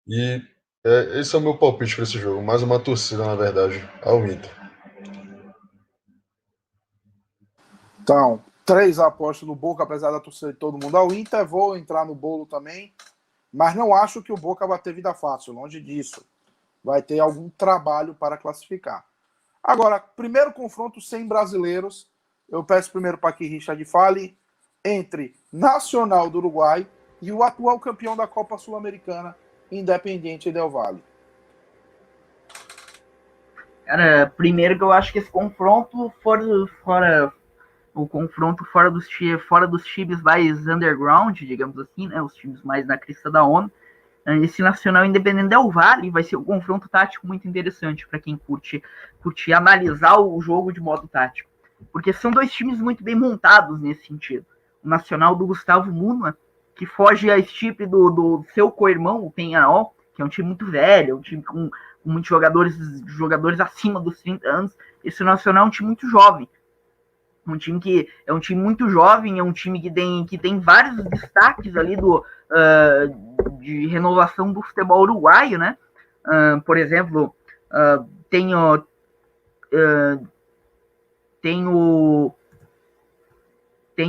E esse é o meu palpite para esse jogo, mais uma torcida, na verdade, ao Inter. Então, 3 apostas no Boca, apesar da torcida de todo mundo ao Inter. Vou entrar no bolo também, mas não acho que o Boca vai ter vida fácil, longe disso. Vai ter algum trabalho para classificar. Agora, primeiro confronto sem brasileiros. Eu peço primeiro para que Richard fale entre Nacional do Uruguai e o atual campeão da Copa Sul-Americana, Independiente Del Valle. Cara, primeiro que eu acho que esse confronto o confronto fora dos times mais underground, digamos assim, né, os times mais na crista da onda, esse Nacional Independente Del Valle vai ser um confronto tático muito interessante para quem curte analisar o jogo de modo tático, porque são dois times muito bem montados nesse sentido. O Nacional do Gustavo Munna, que foge à estipe do seu co-irmão, o Peñarol, que é um time muito velho, é um time com muitos jogadores acima dos 30 anos. Esse Nacional é um time muito jovem, um time que é um time muito jovem, é um time que tem vários destaques ali de renovação do futebol uruguaio, né? Por exemplo, tem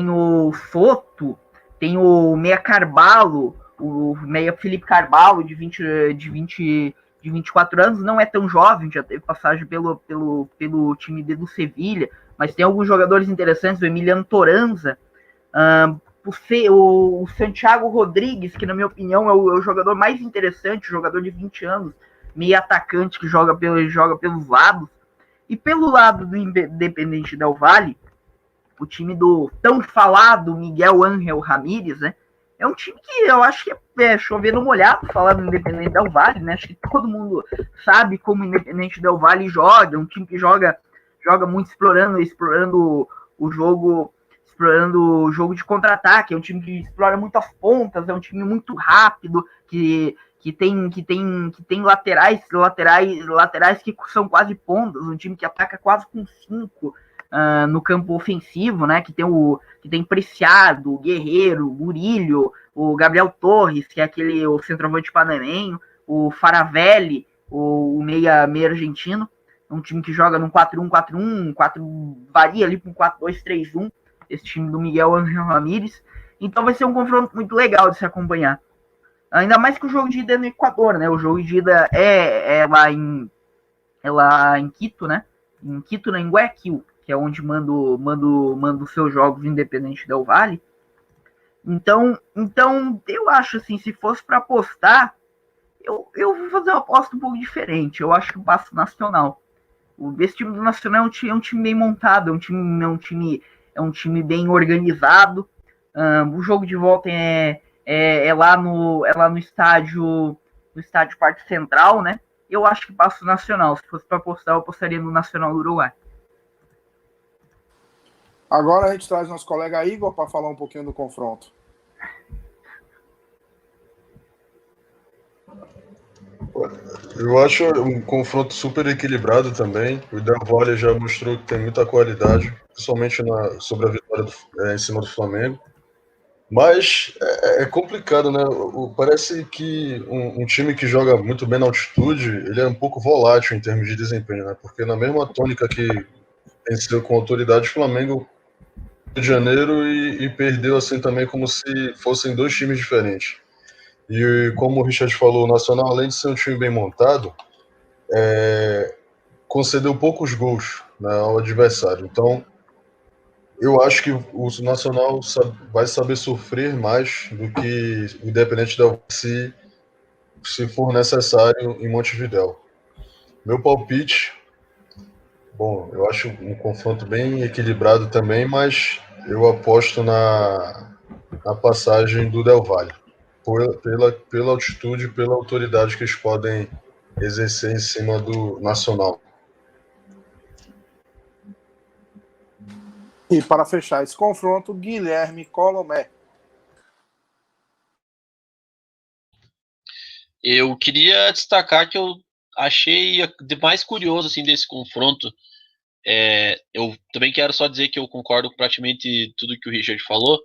o Soto, tem o Meia Carvalho, o Meia Felipe Carvalho, de 24 anos, não é tão jovem, já teve passagem pelo time do Sevilha, mas tem alguns jogadores interessantes, o Emiliano Toranza, o Santiago Rodrigues, que na minha opinião é o jogador mais interessante, jogador de 20 anos, meio atacante que joga pelos lados. E pelo lado do Independente Del Valle, o time do tão falado Miguel Ángel Ramírez, né? É um time que eu acho que é chover no molhado falar do Independente Del Valle, né? Acho que todo mundo sabe como o Independente Del Valle joga, um time que joga muito explorando o jogo de contra-ataque, é um time que explora muito as pontas, é um time muito rápido, que tem laterais que são quase pontas, um time que ataca quase com 5, no campo ofensivo, né? Que tem Preciado, Guerreiro, Murilho, o Gabriel Torres, que é o centroavante panamenho, o Faravelli, o meia argentino, um time que joga num 4-1-4-1, varia ali para um 4-2-3-1, esse time do Miguel Ángel Ramírez. Então vai ser um confronto muito legal de se acompanhar. Ainda mais que o jogo de ida é no Equador, né? O jogo de ida é lá em Quito, né? Em Quito, não, em Guayaquil, que é onde mando os seus jogos Independente Del Valle. Então eu acho assim, se fosse para apostar, eu vou fazer uma aposta um pouco diferente. Eu acho que eu passo Nacional. Esse time do Nacional é um time bem montado, é um time bem organizado. O jogo de volta é lá no estádio Parque Central, né? Eu acho que passo Nacional. Se fosse para apostar, eu apostaria no Nacional do Uruguai. Agora a gente traz nosso colega Igor para falar um pouquinho do confronto. Eu acho um confronto super equilibrado também. O Del Valle já mostrou que tem muita qualidade, principalmente sobre a vitória em cima do Flamengo. Mas é complicado, né? Parece que um time que joga muito bem na altitude, ele é um pouco volátil em termos de desempenho, né? Porque na mesma tônica que venceu com autoridade, o Flamengo Rio de Janeiro e perdeu assim também como se fossem dois times diferentes. E como o Richard falou, o Nacional, além de ser um time bem montado, concedeu poucos gols, né, ao adversário. Então, eu acho que o Nacional vai saber sofrer mais do que o Independente Del Valle se for necessário em Montevidéu. Meu palpite, bom, eu acho um confronto bem equilibrado também, mas eu aposto na passagem do Del Valle, pela altitude e pela autoridade que eles podem exercer em cima do Nacional. E para fechar esse confronto, Guilherme Colomé. Eu queria destacar que eu achei mais curioso assim, desse confronto. Eu também quero só dizer que eu concordo com praticamente tudo que o Richard falou,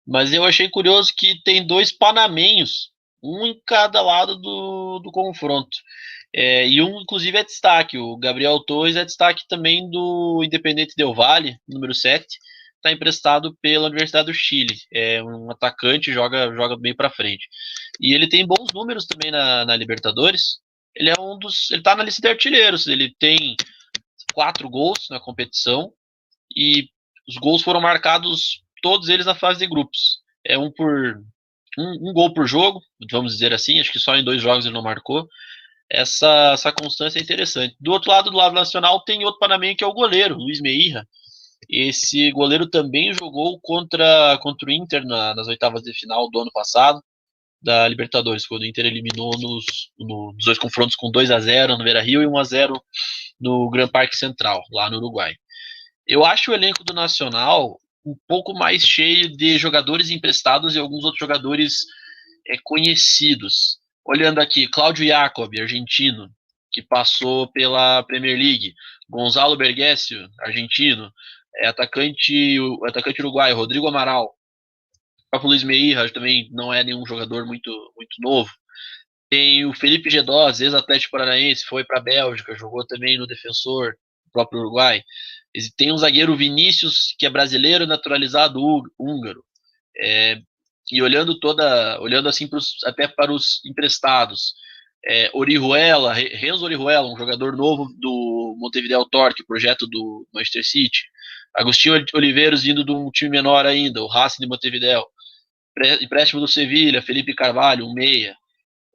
mas eu achei curioso que tem dois panamenhos, um em cada lado do confronto. E um, inclusive, é destaque. O Gabriel Torres é destaque também do Independente Del Valle, número 7. Está emprestado pela Universidade do Chile. É um atacante, joga bem para frente. E ele tem bons números também na Libertadores. Ele tá na lista de artilheiros. Ele tem 4 gols na competição e os gols foram marcados todos eles na fase de grupos. É um gol por jogo, vamos dizer assim. Acho que só em 2 jogos ele não marcou. Essa constância é interessante. Do lado nacional, tem outro panamenho que é o goleiro, Luiz Meirra. Esse goleiro também jogou contra o Inter nas oitavas de final do ano passado, da Libertadores, quando o Inter eliminou nos 2 confrontos com 2-0 no Beira-Rio e 1-0 no Gran Parque Central, lá no Uruguai. Eu acho o elenco do Nacional um pouco mais cheio de jogadores emprestados e alguns outros jogadores conhecidos. Olhando aqui, Cláudio Jacob, argentino, que passou pela Premier League. Gonzalo Berguesio, argentino. O atacante uruguaio, Rodrigo Amaral. O próprio Luiz Meirra também não é nenhum jogador muito, muito novo. Tem o Felipe Gedós, ex-Atlético Paranaense, foi para a Bélgica, jogou também no Defensor, próprio Uruguai. Tem um zagueiro Vinícius, que é brasileiro, naturalizado húngaro. E olhando assim até para os emprestados, Orihuela, Renzo Orihuela, um jogador novo do Montevideo Torque, projeto do Manchester City. Agostinho Oliveiros vindo de um time menor ainda, o Racing de Montevideo. Empréstimo do Sevilha, Felipe Carvalho, um meia.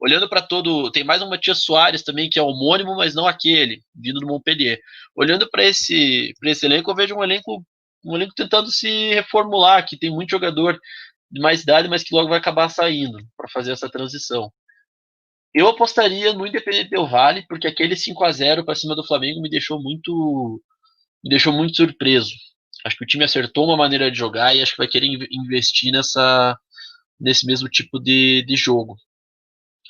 Olhando para tem mais um Matias Soares também, que é homônimo, mas não aquele, vindo do Montpellier. Olhando para esse elenco, eu vejo um elenco tentando se reformular, que tem muito jogador de mais idade, mas que logo vai acabar saindo para fazer essa transição. Eu apostaria no Independente Del Valle, porque aquele 5-0 para cima do Flamengo me deixou muito surpreso. Acho que o time acertou uma maneira de jogar e acho que vai querer investir nesse mesmo tipo de jogo.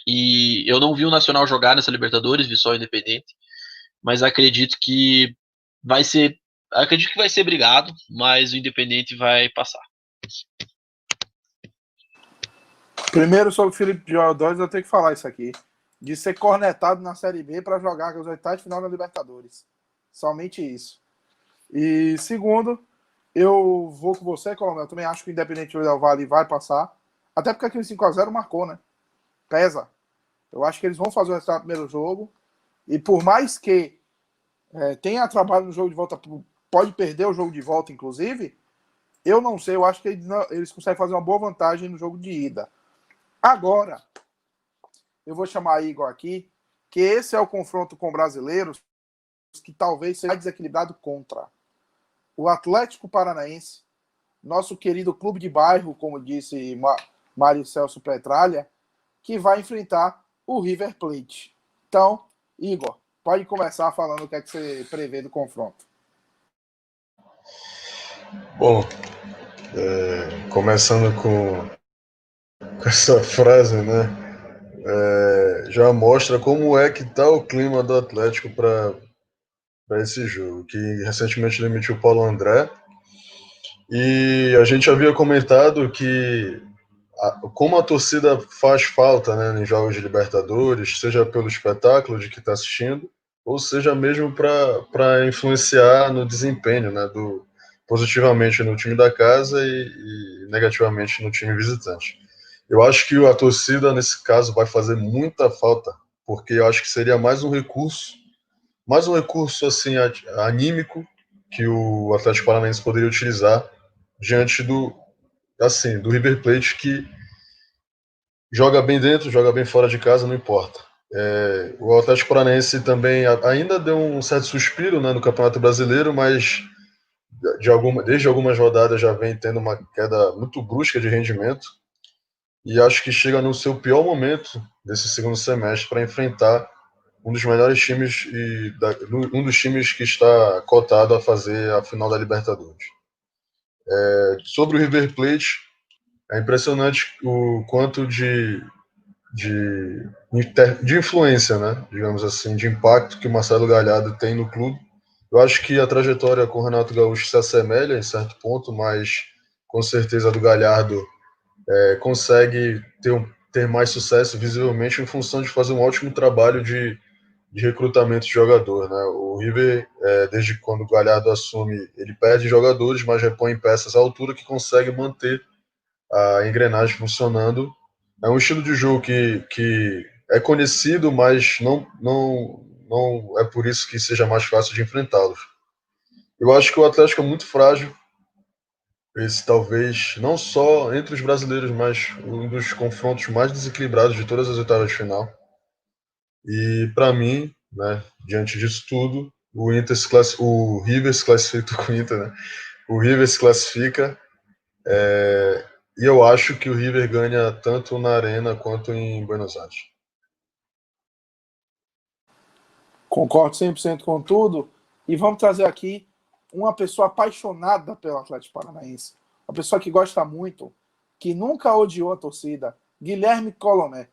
E eu não vi o Nacional jogar nessa Libertadores, vi só o Independente, mas acredito que vai ser Acredito que vai ser brigado, mas o Independente vai passar. Primeiro, sobre o Felipe Diodóis, eu tenho que falar isso aqui. De ser cornetado na Série B para jogar com os oitavos de final da Libertadores. Somente isso. E segundo, eu vou com você, Coronel. Eu também acho que o Independente Del Valle vai passar. Até porque aquele 5x0 marcou, né? Pesa. Eu acho que eles vão fazer o resultado do primeiro jogo. E por mais que tenha trabalho no jogo de volta, pode perder o jogo de volta, inclusive, eu não sei. Eu acho que eles conseguem fazer uma boa vantagem no jogo de ida. Agora, eu vou chamar Igor aqui, que esse é o confronto com brasileiros que talvez seja mais desequilibrado contra o Atlético Paranaense, nosso querido clube de bairro, como disse Mário Celso Petralha, que vai enfrentar o River Plate. Então, Igor, pode começar falando o que é que você prevê do confronto. Bom, começando com essa frase, né? Já mostra como é que tá o clima do Atlético para esse jogo, que recentemente demitiu o Paulo André. E a gente havia comentado que como a torcida faz falta, né, em jogos de Libertadores, seja pelo espetáculo de que está assistindo, ou seja mesmo para influenciar no desempenho, né, positivamente no time da casa e negativamente no time visitante. Eu acho que a torcida, nesse caso, vai fazer muita falta, porque eu acho que seria mais um recurso assim, anímico que o Atlético Paranaense poderia utilizar diante do River Plate, que joga bem dentro, joga bem fora de casa, não importa. O Atlético Paranaense também ainda deu um certo suspiro, né, no Campeonato Brasileiro, mas desde algumas rodadas já vem tendo uma queda muito brusca de rendimento, e acho que chega no seu pior momento desse segundo semestre para enfrentar um dos melhores times um dos times que está cotado a fazer a final da Libertadores. Sobre o River Plate, é impressionante o quanto de influência, né, digamos assim, de impacto que o Marcelo Galhardo tem no clube. Eu acho que a trajetória com o Renato Gaúcho se assemelha em certo ponto, mas com certeza a do Galhardo consegue ter mais sucesso visivelmente em função de fazer um ótimo trabalho de recrutamento de jogador, né? O River, desde quando o Galhardo assume, ele perde jogadores, mas repõe peças à altura que consegue manter a engrenagem funcionando. É um estilo de jogo que é conhecido, mas não é por isso que seja mais fácil de enfrentá-los. Eu acho que o Atlético é muito frágil. Esse talvez, não só entre os brasileiros, mas um dos confrontos mais desequilibrados de todas as oitavas de final. E para mim, né, diante disso tudo, o River se classifica com o Inter, né? O River se classifica, e eu acho que o River ganha tanto na Arena quanto em Buenos Aires. Concordo 100% com tudo. E vamos trazer aqui uma pessoa apaixonada pelo Atlético Paranaense. Uma pessoa que gosta muito, que nunca odiou a torcida. Guilherme Colomé.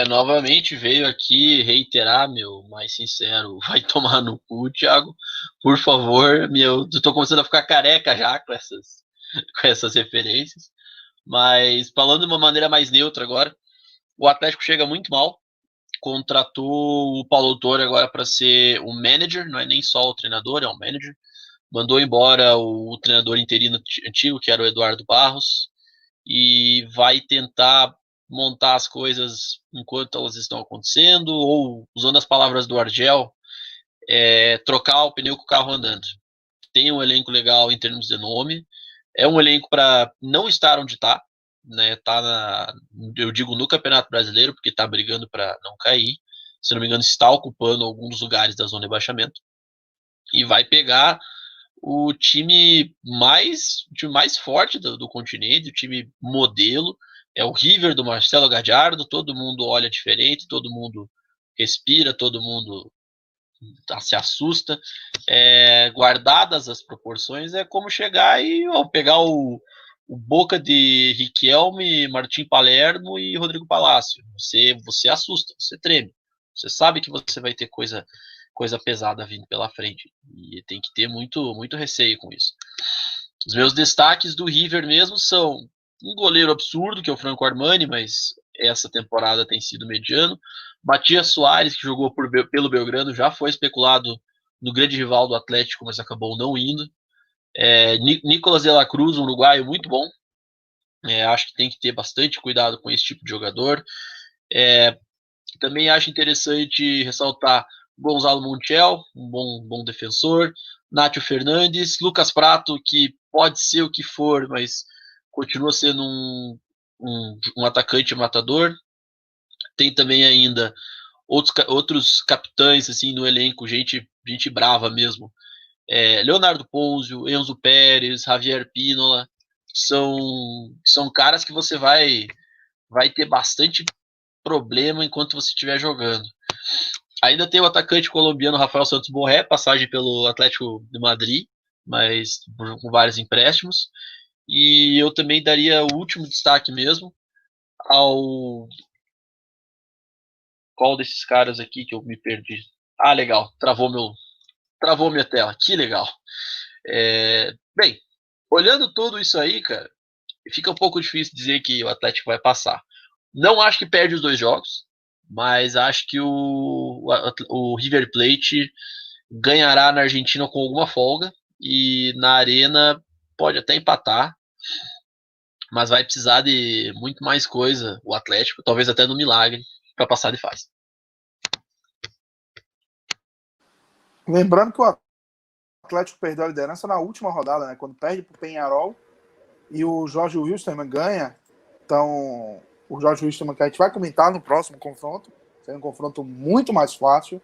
Novamente veio aqui reiterar meu mais sincero, vai tomar no cu, Thiago. Por favor, eu tô começando a ficar careca já com essas referências. Mas falando de uma maneira mais neutra agora, o Atlético chega muito mal. Contratou o Paulo Autor agora para ser o manager, não é nem só o treinador, é um manager. Mandou embora o treinador interino antigo, que era o Eduardo Barros, e vai tentar montar as coisas enquanto elas estão acontecendo, ou, usando as palavras do Argel, trocar o pneu com o carro andando. Tem um elenco legal em termos de nome, é um elenco para não estar onde está, né? Eu digo no Campeonato Brasileiro, porque está brigando para não cair. Se não me engano, está ocupando alguns lugares da zona de rebaixamento. E vai pegar o time mais forte do continente, o time modelo. É o River do Marcelo Gallardo, todo mundo olha diferente, todo mundo respira, todo mundo se assusta. Guardadas as proporções, é como chegar e pegar o Boca de Riquelme, Martim Palermo e Rodrigo Palácio. Você assusta, você treme. Você sabe que você vai ter coisa pesada vindo pela frente. E tem que ter muito, muito receio com isso. Os meus destaques do River mesmo são um goleiro absurdo, que é o Franco Armani, mas essa temporada tem sido mediano. Matias Soares, que jogou pelo Belgrano, já foi especulado no grande rival do Atlético, mas acabou não indo. Nicolas de la Cruz, um uruguaio muito bom. Acho que tem que ter bastante cuidado com esse tipo de jogador. Também acho interessante ressaltar Gonzalo Montiel, um bom defensor. Nátio Fernandes, Lucas Prato, que pode ser o que for, mas continua sendo um atacante matador. Tem também ainda outros capitães assim no elenco, gente brava mesmo. Leonardo Ponzio, Enzo Pérez, Javier Pinola, são caras que você vai ter bastante problema enquanto você estiver jogando. Ainda tem o atacante colombiano Rafael Santos Borré, passagem pelo Atlético de Madrid, mas com vários empréstimos. E eu também daria o último destaque mesmo ao... Qual desses caras aqui que eu me perdi? Ah, legal, travou minha tela, que legal. Bem, olhando tudo isso aí, cara, fica um pouco difícil dizer que o Atlético vai passar. Não acho que perde os 2 jogos, mas acho que o River Plate ganhará na Argentina com alguma folga e na Arena pode até empatar, mas vai precisar de muito mais coisa o Atlético, talvez até no milagre, para passar de fase. Lembrando que o Atlético perdeu a liderança na última rodada, né? Quando perde para o Peñarol e o Jorge Wilstermann ganha. Então, o Jorge Wilstermann, que a gente vai comentar no próximo confronto, será um confronto muito mais fácil.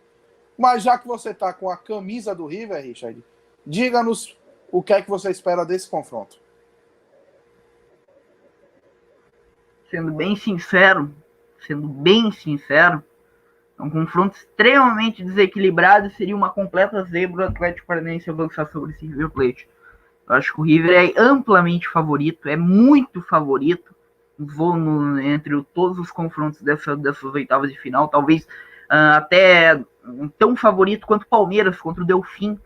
Mas já que você está com a camisa do River, Richard, diga-nos o que é que você espera desse confronto. Sendo bem sincero, é um confronto extremamente desequilibrado e seria uma completa zebra o Atlético Paranaense avançar sobre esse River Plate. Eu acho que o River é amplamente favorito, é muito favorito. Vou entre todos os confrontos dessas oitavas de final, talvez até tão favorito quanto o Palmeiras contra o Delfim,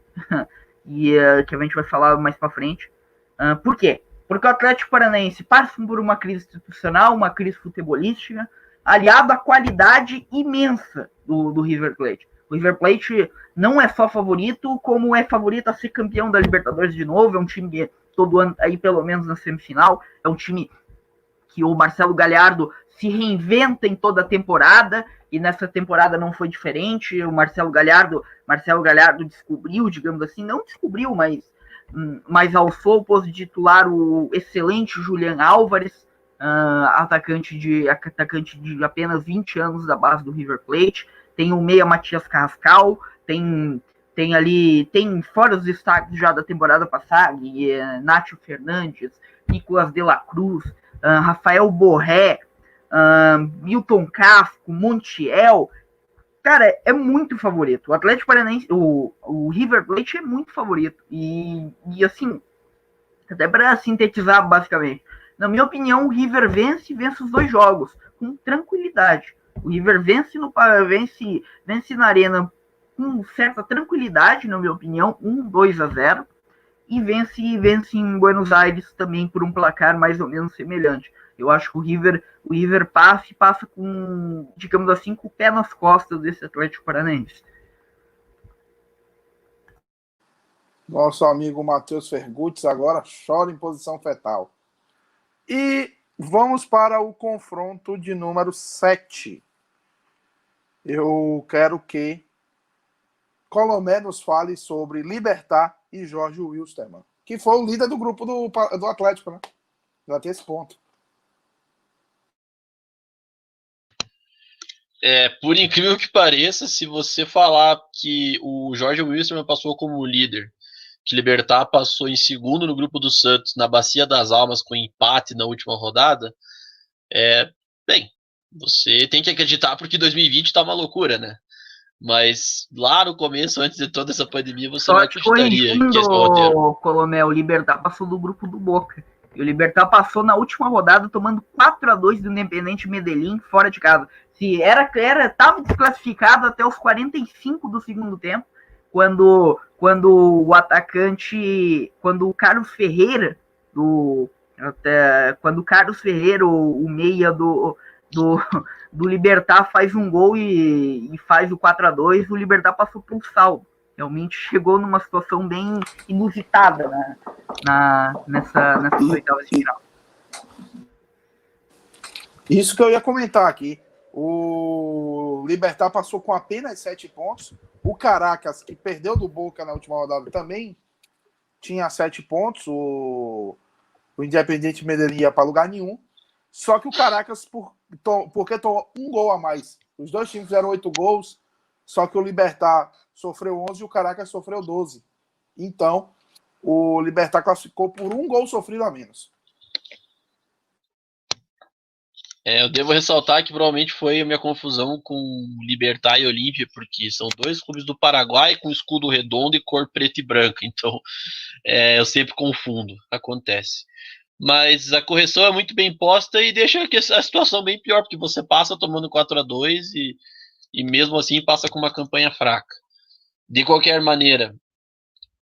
e que a gente vai falar mais para frente. Por quê? Porque o Atlético Paranaense passa por uma crise institucional, uma crise futebolística, aliado à qualidade imensa do River Plate. O River Plate não é só favorito, como é favorito a ser campeão da Libertadores de novo. É um time que todo ano, aí pelo menos na semifinal, é um time que o Marcelo Gallardo se reinventa em toda a temporada, e nessa temporada não foi diferente. O Marcelo Gallardo descobriu, digamos assim, não descobriu, mas alçou o posto de titular o excelente Julián Álvares, atacante de apenas 20 anos da base do River Plate. Tem o meia Matias Carrascal, tem fora os destaques já da temporada passada, Nátio Fernandes, Nicolas de la Cruz, Rafael Borré, Milton Casco, Montiel. Cara, é muito favorito. O Atlético Paranaense, o River Plate é muito favorito. E assim, até para sintetizar basicamente, na minha opinião, o River vence os 2 jogos com tranquilidade. O River vence na Arena com certa tranquilidade, na minha opinião, 2-0, e vence em Buenos Aires também por um placar mais ou menos semelhante. Eu acho que o River passa com, digamos assim, com o pé nas costas desse Atlético Paranaense. Nosso amigo Matheus Fergutz agora chora em posição fetal. E vamos para o confronto de número 7. Eu quero que Colomé nos fale sobre Libertad e Jorge Wilstermann, que foi o líder do grupo do Atlético, né? Já tem esse ponto. Por incrível que pareça, se você falar que o Jorge Wilstermann passou como líder, que Libertad passou em segundo no grupo do Santos, na Bacia das Almas, com empate na última rodada, bem, você tem que acreditar porque 2020 tá uma loucura, né? Mas lá no começo, antes de toda essa pandemia, você não acreditaria que esse roteiro. Colomé, o Libertad passou do grupo do Boca. E o Libertad passou na última rodada tomando 4-2 do Independiente Medellín fora de casa. Se estava desclassificado até os 45 do segundo tempo, quando o atacante, quando o Carlos Ferreira, o meia do Libertad, faz um gol e faz o 4-2, o Libertad passou por um saldo. Realmente chegou numa situação bem inusitada nessas oitavas de final. Isso que eu ia comentar aqui. O Libertad passou com apenas 7 pontos. O Caracas, que perdeu do Boca na última rodada, também tinha 7 pontos. O Independiente Medellín ia para lugar nenhum. Só que o Caracas, porque tomou um gol a mais. Os dois times fizeram 8 gols, só que o Libertad sofreu 11 e o Caracas sofreu 12. Então, o Libertad classificou por um gol sofrido a menos. Eu devo ressaltar que provavelmente foi a minha confusão com Libertad e Olímpia, porque são dois clubes do Paraguai com escudo redondo e cor preta e branca. Então, eu sempre confundo. Acontece. Mas a correção é muito bem posta e deixa a situação bem pior, porque você passa tomando 4-2 e mesmo assim passa com uma campanha fraca. De qualquer maneira,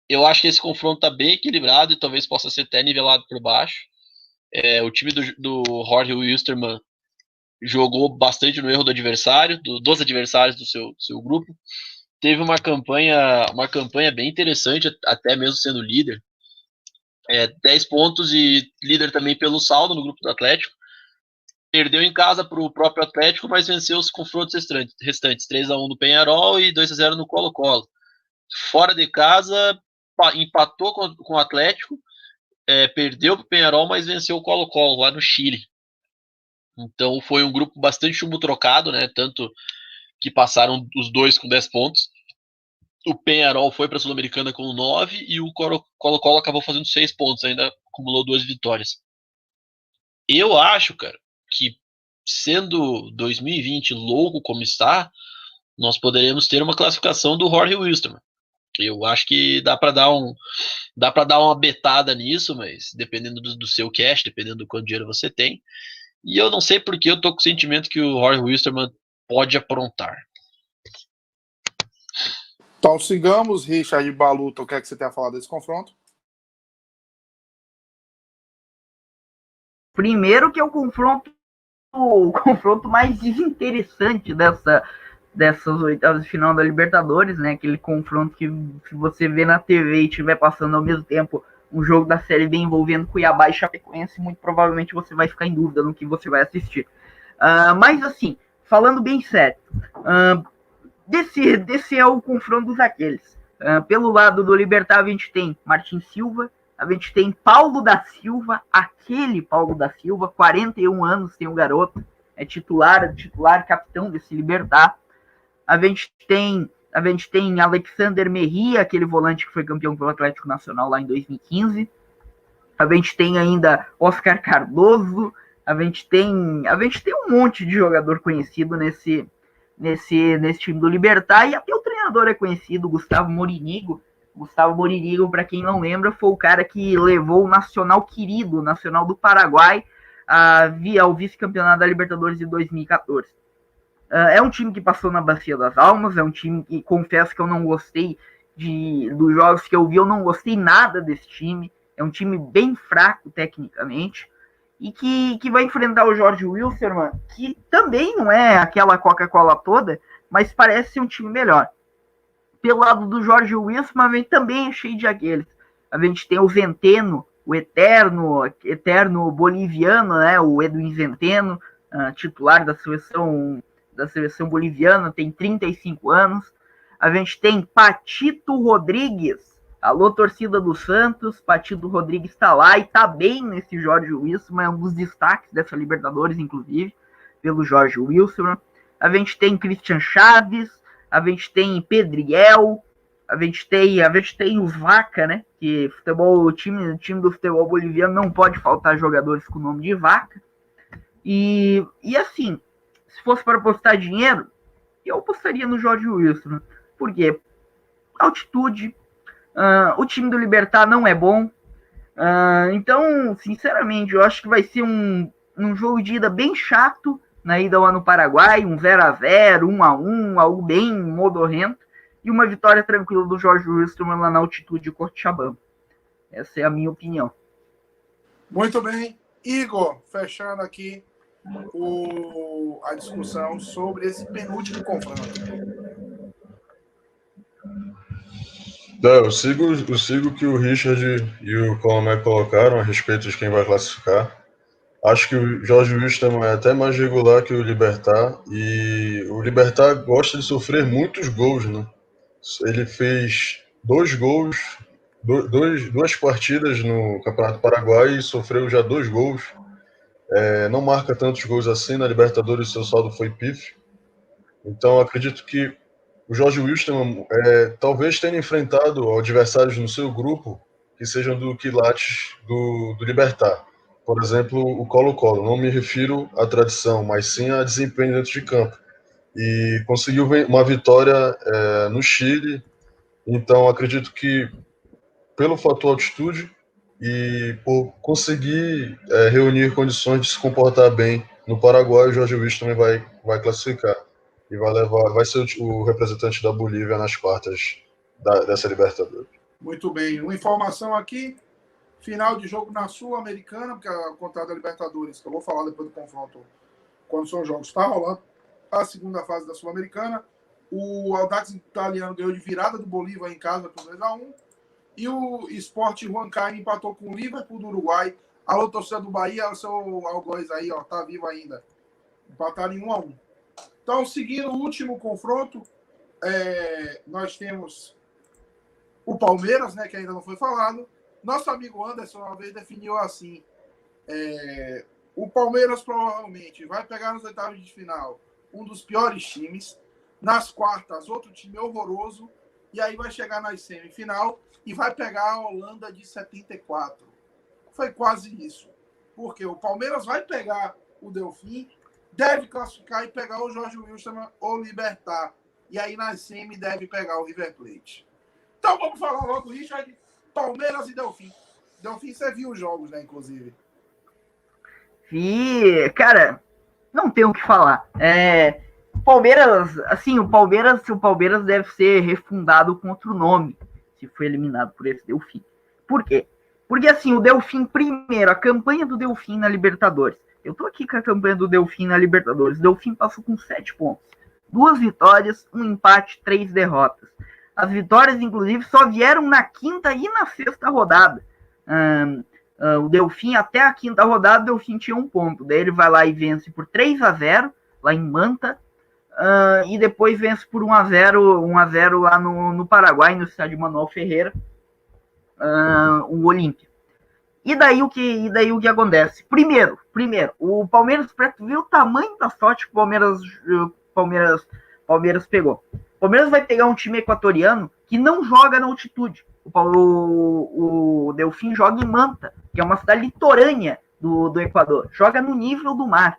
eu acho que esse confronto está bem equilibrado e talvez possa ser até nivelado por baixo. O time do Jorge Wilstermann jogou bastante no erro do adversário, dos adversários do seu grupo. Teve uma campanha bem interessante, até mesmo sendo líder. 10 pontos e líder também pelo saldo no grupo do Atlético. Perdeu em casa para o próprio Atlético, mas venceu os confrontos restantes. 3-1 no Peñarol e 2-0 no Colo-Colo. Fora de casa, empatou com o Atlético, perdeu para o Peñarol, mas venceu o Colo-Colo lá no Chile. Então foi um grupo bastante chumbo trocado, né? Tanto que passaram os dois com 10 pontos. O Peñarol foi para a Sul-Americana com 9 e o Colo-Colo acabou fazendo 6 pontos, ainda acumulou 2 vitórias. Eu acho, cara, que sendo 2020 louco como está, nós poderemos ter uma classificação do Jorge Wilstermann. Eu acho que dá para dar uma betada nisso, mas dependendo do seu cash, dependendo do quanto dinheiro você tem. E eu não sei porque eu tô com o sentimento que o Jorge Wilstermann pode aprontar. Então sigamos, Richard Baluta, o que é que você tem a falar desse confronto? Primeiro que é o confronto mais desinteressante dessas oitavas de final da Libertadores, né? Aquele confronto que, se você vê na TV e estiver passando ao mesmo tempo um jogo da Série B envolvendo Cuiabá e Chapecoense, muito provavelmente você vai ficar em dúvida no que você vai assistir. Mas assim, falando bem sério, desse é o confronto dos aqueles. Pelo lado do Libertad, a gente tem Martin Silva, a gente tem Paulo da Silva, aquele Paulo da Silva, 41 anos tem o garoto, é titular, capitão desse Libertad. A gente tem Alexander Mejia, aquele volante que foi campeão pelo Atlético Nacional lá em 2015. A gente tem ainda Oscar Cardoso. A gente tem um monte de jogador conhecido nesse time do Libertad. E até o treinador é conhecido, Gustavo Morinigo. Gustavo Morinigo, para quem não lembra, foi o cara que levou o Nacional querido, o Nacional do Paraguai, ao vice-campeonato da Libertadores de 2014. É um time que passou na Bacia das Almas, é um time que, confesso que eu não gostei dos jogos que eu vi, eu não gostei nada desse time, é um time bem fraco tecnicamente, e que vai enfrentar o Jorge Wilstermann, que também não é aquela Coca-Cola toda, mas parece ser um time melhor. Pelo lado do Jorge Wilstermann, também é cheio de aqueles. A gente tem o Zenteno, o eterno boliviano, né, o Edwin Zenteno, titular da seleção boliviana, tem 35 anos. A gente tem Patito Rodrigues, alô torcida do Santos, Patito Rodrigues está lá e está bem nesse Jorge Wilstermann, é um dos destaques dessa Libertadores, inclusive, pelo Jorge Wilstermann. A gente tem Christian Chaves, a gente tem Pedriel, a gente tem o Vaca, né, que o time do futebol boliviano não pode faltar jogadores com o nome de Vaca. E assim, se fosse para apostar dinheiro, eu apostaria no Jorge Wilstermann. Por quê? Altitude, o time do Libertad não é bom. Então, sinceramente, eu acho que vai ser um jogo de ida bem chato, na ida lá no Paraguai, um 0-0, 1-1, algo bem modorrento, e uma vitória tranquila do Jorge Wilstermann lá na altitude de Cochabamba. Essa é a minha opinião. Muito bem. Igor, fechando aqui a discussão sobre esse penúltimo confronto. Eu sigo o que o Richard e o Colomé colocaram a respeito de quem vai classificar. Acho que o Jorge Wilstermann é até mais regular que o Libertad, e o Libertad gosta de sofrer muitos gols, né? Ele fez 2 gols, duas partidas no Campeonato Paraguai e sofreu já 2 gols. Não marca tantos gols assim, na Libertadores seu saldo foi pífio. Então acredito que o Jorge Wilstermann talvez tenha enfrentado adversários no seu grupo que sejam do quilates do Libertad. Por exemplo, o Colo-Colo. Não me refiro à tradição, mas sim a desempenho dentro de campo. E conseguiu uma vitória no Chile. Então acredito que pelo fator altitude e por conseguir reunir condições de se comportar bem no Paraguai, o Jorge Wilstermann vai classificar e vai ser o representante da Bolívia nas quartas dessa Libertadores. Muito bem. Uma informação aqui, final de jogo na Sul-Americana, porque é o contrário da Libertadores, que eu vou falar depois do confronto, quando são jogos, está rolando a segunda fase da Sul-Americana. O Audax italiano ganhou de virada do Bolívar em casa por 2-1. E o Sport Huancayo empatou com o Liverpool do Uruguai. Alô, torcida do Bahia, o seu algoz aí, ó, tá vivo ainda. Empataram em 1-1. Então, seguindo o último confronto, nós temos o Palmeiras, né, que ainda não foi falado. Nosso amigo Anderson uma vez definiu assim: o Palmeiras provavelmente vai pegar nos oitavos de final um dos piores times, nas quartas outro time horroroso, e aí vai chegar na semifinal e vai pegar a Holanda de 74. Foi quase isso. Porque o Palmeiras vai pegar o Delfim, deve classificar e pegar o Jorge Wilstermann ou Libertad. E aí na semi deve pegar o River Plate. Então vamos falar logo, Richard. Palmeiras e Delfim. Delfim, você viu os jogos, né, inclusive? E, cara, não tem o que falar. Palmeiras, assim, o Palmeiras deve ser refundado com outro nome, se foi eliminado por esse Delfim. Por quê? Porque, assim, o Delfim, primeiro, a campanha do Delfim na Libertadores. Eu tô aqui com a campanha do Delfim na Libertadores. O Delfim passou com 7 pontos. 2 vitórias, 1 empate, 3 derrotas. As vitórias, inclusive, só vieram na quinta e na sexta rodada. O Delfim, até a quinta rodada, o Delfim tinha 1 ponto. Daí ele vai lá e vence por 3-0, lá em Manta. E depois vence por 1-0 lá no Paraguai, no estádio Manuel Ferreira, o Olímpia. E daí o que acontece? Primeiro, o Palmeiras, para tu ver o tamanho da sorte que o Palmeiras pegou. O Palmeiras vai pegar um time equatoriano que não joga na altitude. O Delfim joga em Manta, que é uma cidade litorânea do Equador. Joga no nível do mar,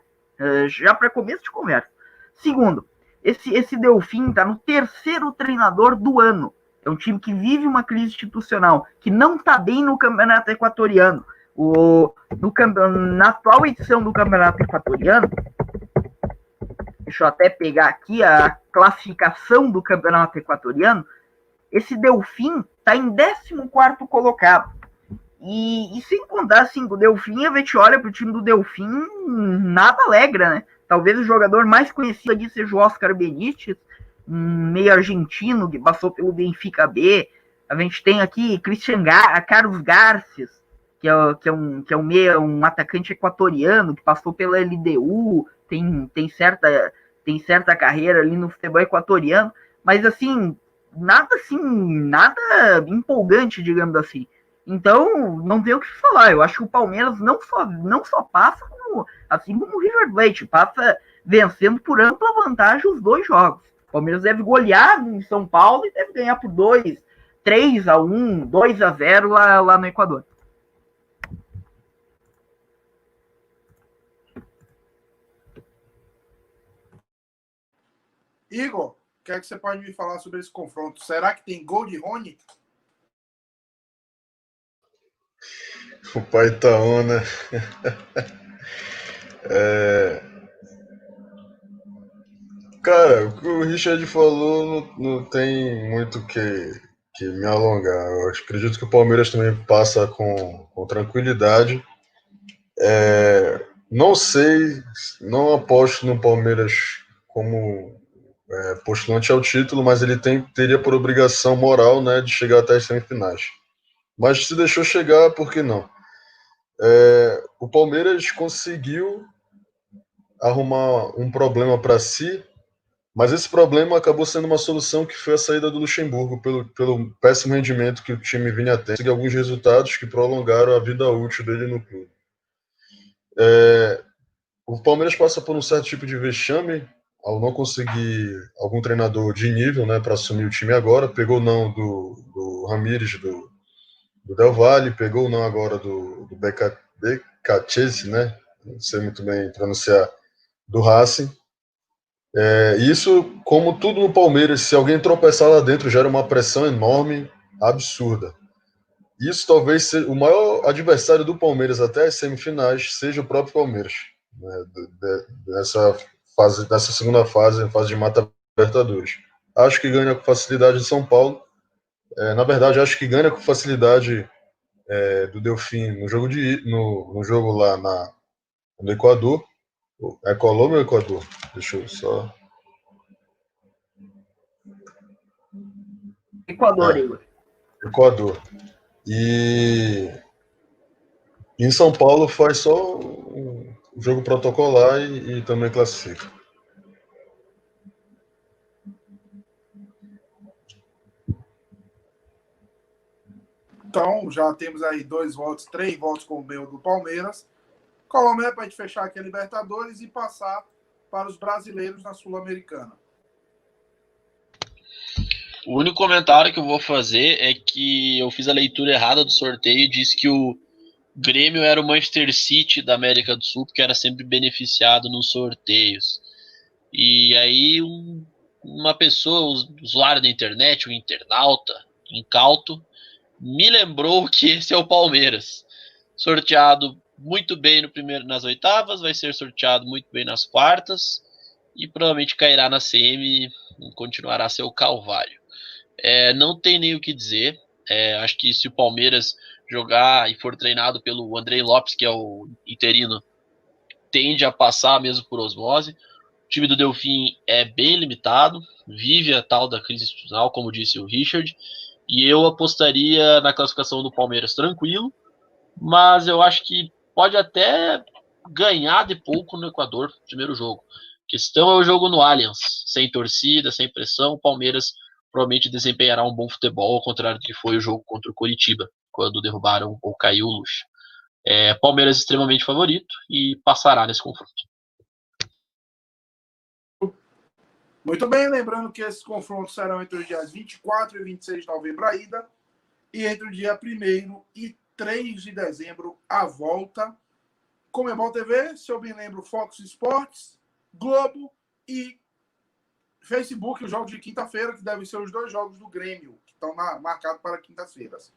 já para começo de conversa. Segundo, esse Delfim está no 3º treinador do ano. É um time que vive uma crise institucional, que não está bem no campeonato equatoriano. Na atual edição do campeonato equatoriano, deixa eu até pegar aqui a classificação do campeonato equatoriano, esse Delfim está em 14º colocado. E sem contar, assim, o Delfim, a gente olha para o time do Delfim, nada alegra, né? Talvez o jogador mais conhecido aqui seja o Oscar Benítez, um meio argentino que passou pelo Benfica B. A gente tem aqui Carlos Garces, que é um atacante equatoriano que passou pela LDU, tem certa carreira ali no futebol equatoriano, mas assim, nada empolgante, digamos assim. Então, não tem o que falar. Eu acho que o Palmeiras não só passa, assim como o River Plate, passa vencendo por ampla vantagem os 2 jogos. O Palmeiras deve golear em São Paulo e deve ganhar por 3-1, 2-0 lá no Equador. Igor, o que é que você pode me falar sobre esse confronto? Será que tem gol de Rony? O pai tá on, né? Cara, o que o Richard falou não tem muito que me alongar. Eu acredito que o Palmeiras também passa com tranquilidade. Não sei, não aposto no Palmeiras como postulante ao título, mas ele teria por obrigação moral, né, de chegar até as semifinais. Mas se deixou chegar, por que não? O Palmeiras conseguiu arrumar um problema para si, mas esse problema acabou sendo uma solução que foi a saída do Luxemburgo pelo péssimo rendimento que o time vinha tendo e alguns resultados que prolongaram a vida útil dele no clube. O Palmeiras passa por um certo tipo de vexame ao não conseguir algum treinador de nível, né, para assumir o time agora. Pegou não do Ramires, do Del Valle, pegou não agora do Becatese, né? Não sei muito bem pronunciar, do Racing. Isso, como tudo no Palmeiras, se alguém tropeçar lá dentro, gera uma pressão enorme, absurda. Isso talvez seja o maior adversário do Palmeiras até as semifinais, seja o próprio Palmeiras, né, dessa segunda fase de mata Libertadores. Acho que ganha com facilidade de São Paulo. Na verdade, acho que ganha com facilidade do Delfim no jogo lá no Equador. É Colômbia ou Equador? Deixa eu só. Equador, Igor. Equador. E em São Paulo faz só um jogo protocolar e também classifica. Então, já temos aí 2 votos, 3 votos com o meu do Palmeiras. Colômbia para a gente fechar aqui a Libertadores e passar para os brasileiros na Sul-Americana. O único comentário que eu vou fazer é que eu fiz a leitura errada do sorteio e disse que o Grêmio era o Manchester City da América do Sul, porque era sempre beneficiado nos sorteios. E aí uma pessoa, usuário da internet, um internauta, incauto, me lembrou que esse é o Palmeiras. Sorteado muito bem nas oitavas, vai ser sorteado muito bem nas quartas e provavelmente cairá na semi e continuará seu calvário. Não tem nem o que dizer. Acho que se o Palmeiras jogar e for treinado pelo Andrei Lopes, que é o interino, tende a passar mesmo por osmose. O time do Delfim é bem limitado, vive a tal da crise institucional, como disse o Richard, e eu apostaria na classificação do Palmeiras tranquilo, mas eu acho que pode até ganhar de pouco no Equador, no primeiro jogo. A questão é o jogo no Allianz, sem torcida, sem pressão. O Palmeiras provavelmente desempenhará um bom futebol, ao contrário do que foi o jogo contra o Coritiba, quando derrubaram ou caiu o Luxo. Palmeiras extremamente favorito e passará nesse confronto. Muito bem, lembrando que esses confrontos serão entre os dias 24 e 26 de novembro a ida e entre o dia 1º e 3 de dezembro a volta. Comebol TV, se eu bem lembro, Fox Sports, Globo e Facebook, os jogos de quinta-feira, que devem ser os 2 jogos do Grêmio, que estão marcados para quinta-feiras.